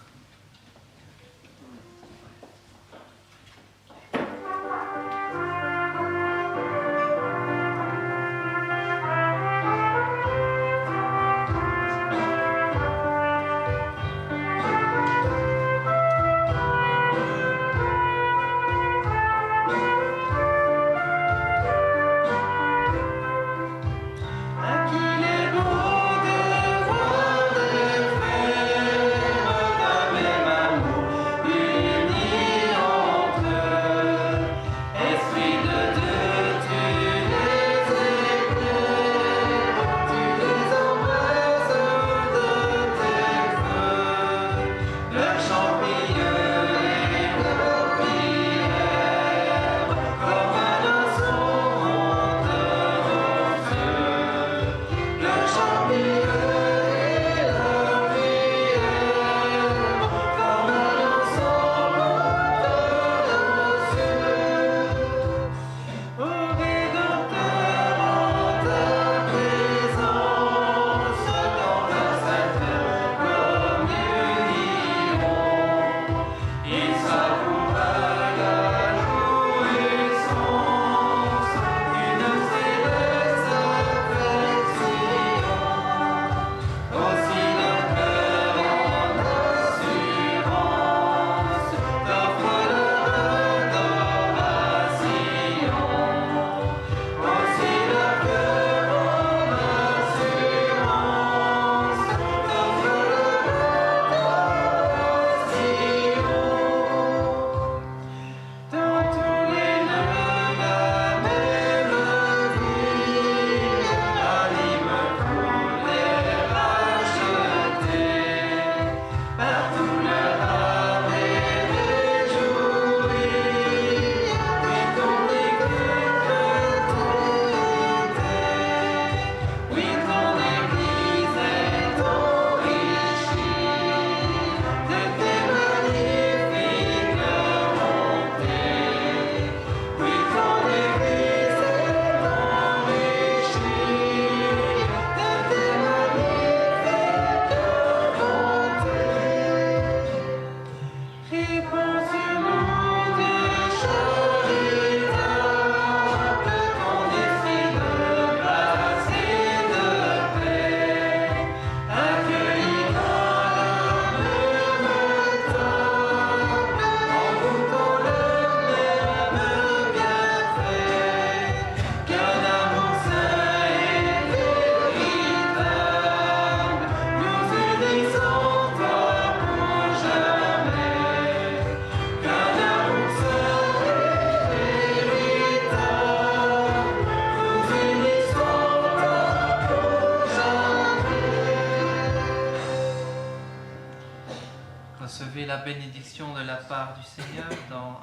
[SPEAKER 1] Recevez la bénédiction de la part du Seigneur. Dans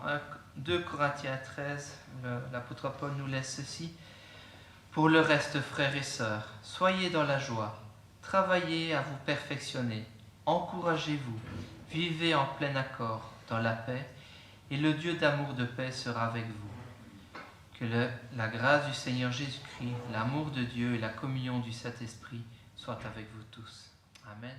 [SPEAKER 1] 2 Corinthiens 13, l'apôtre Paul nous laisse ceci. Pour le reste, frères et sœurs, soyez dans la joie, travaillez à vous perfectionner, encouragez-vous, vivez en plein accord dans la paix, et le Dieu d'amour de paix sera avec vous. Que la grâce du Seigneur Jésus-Christ, l'amour de Dieu et la communion du Saint-Esprit soient avec vous tous. Amen.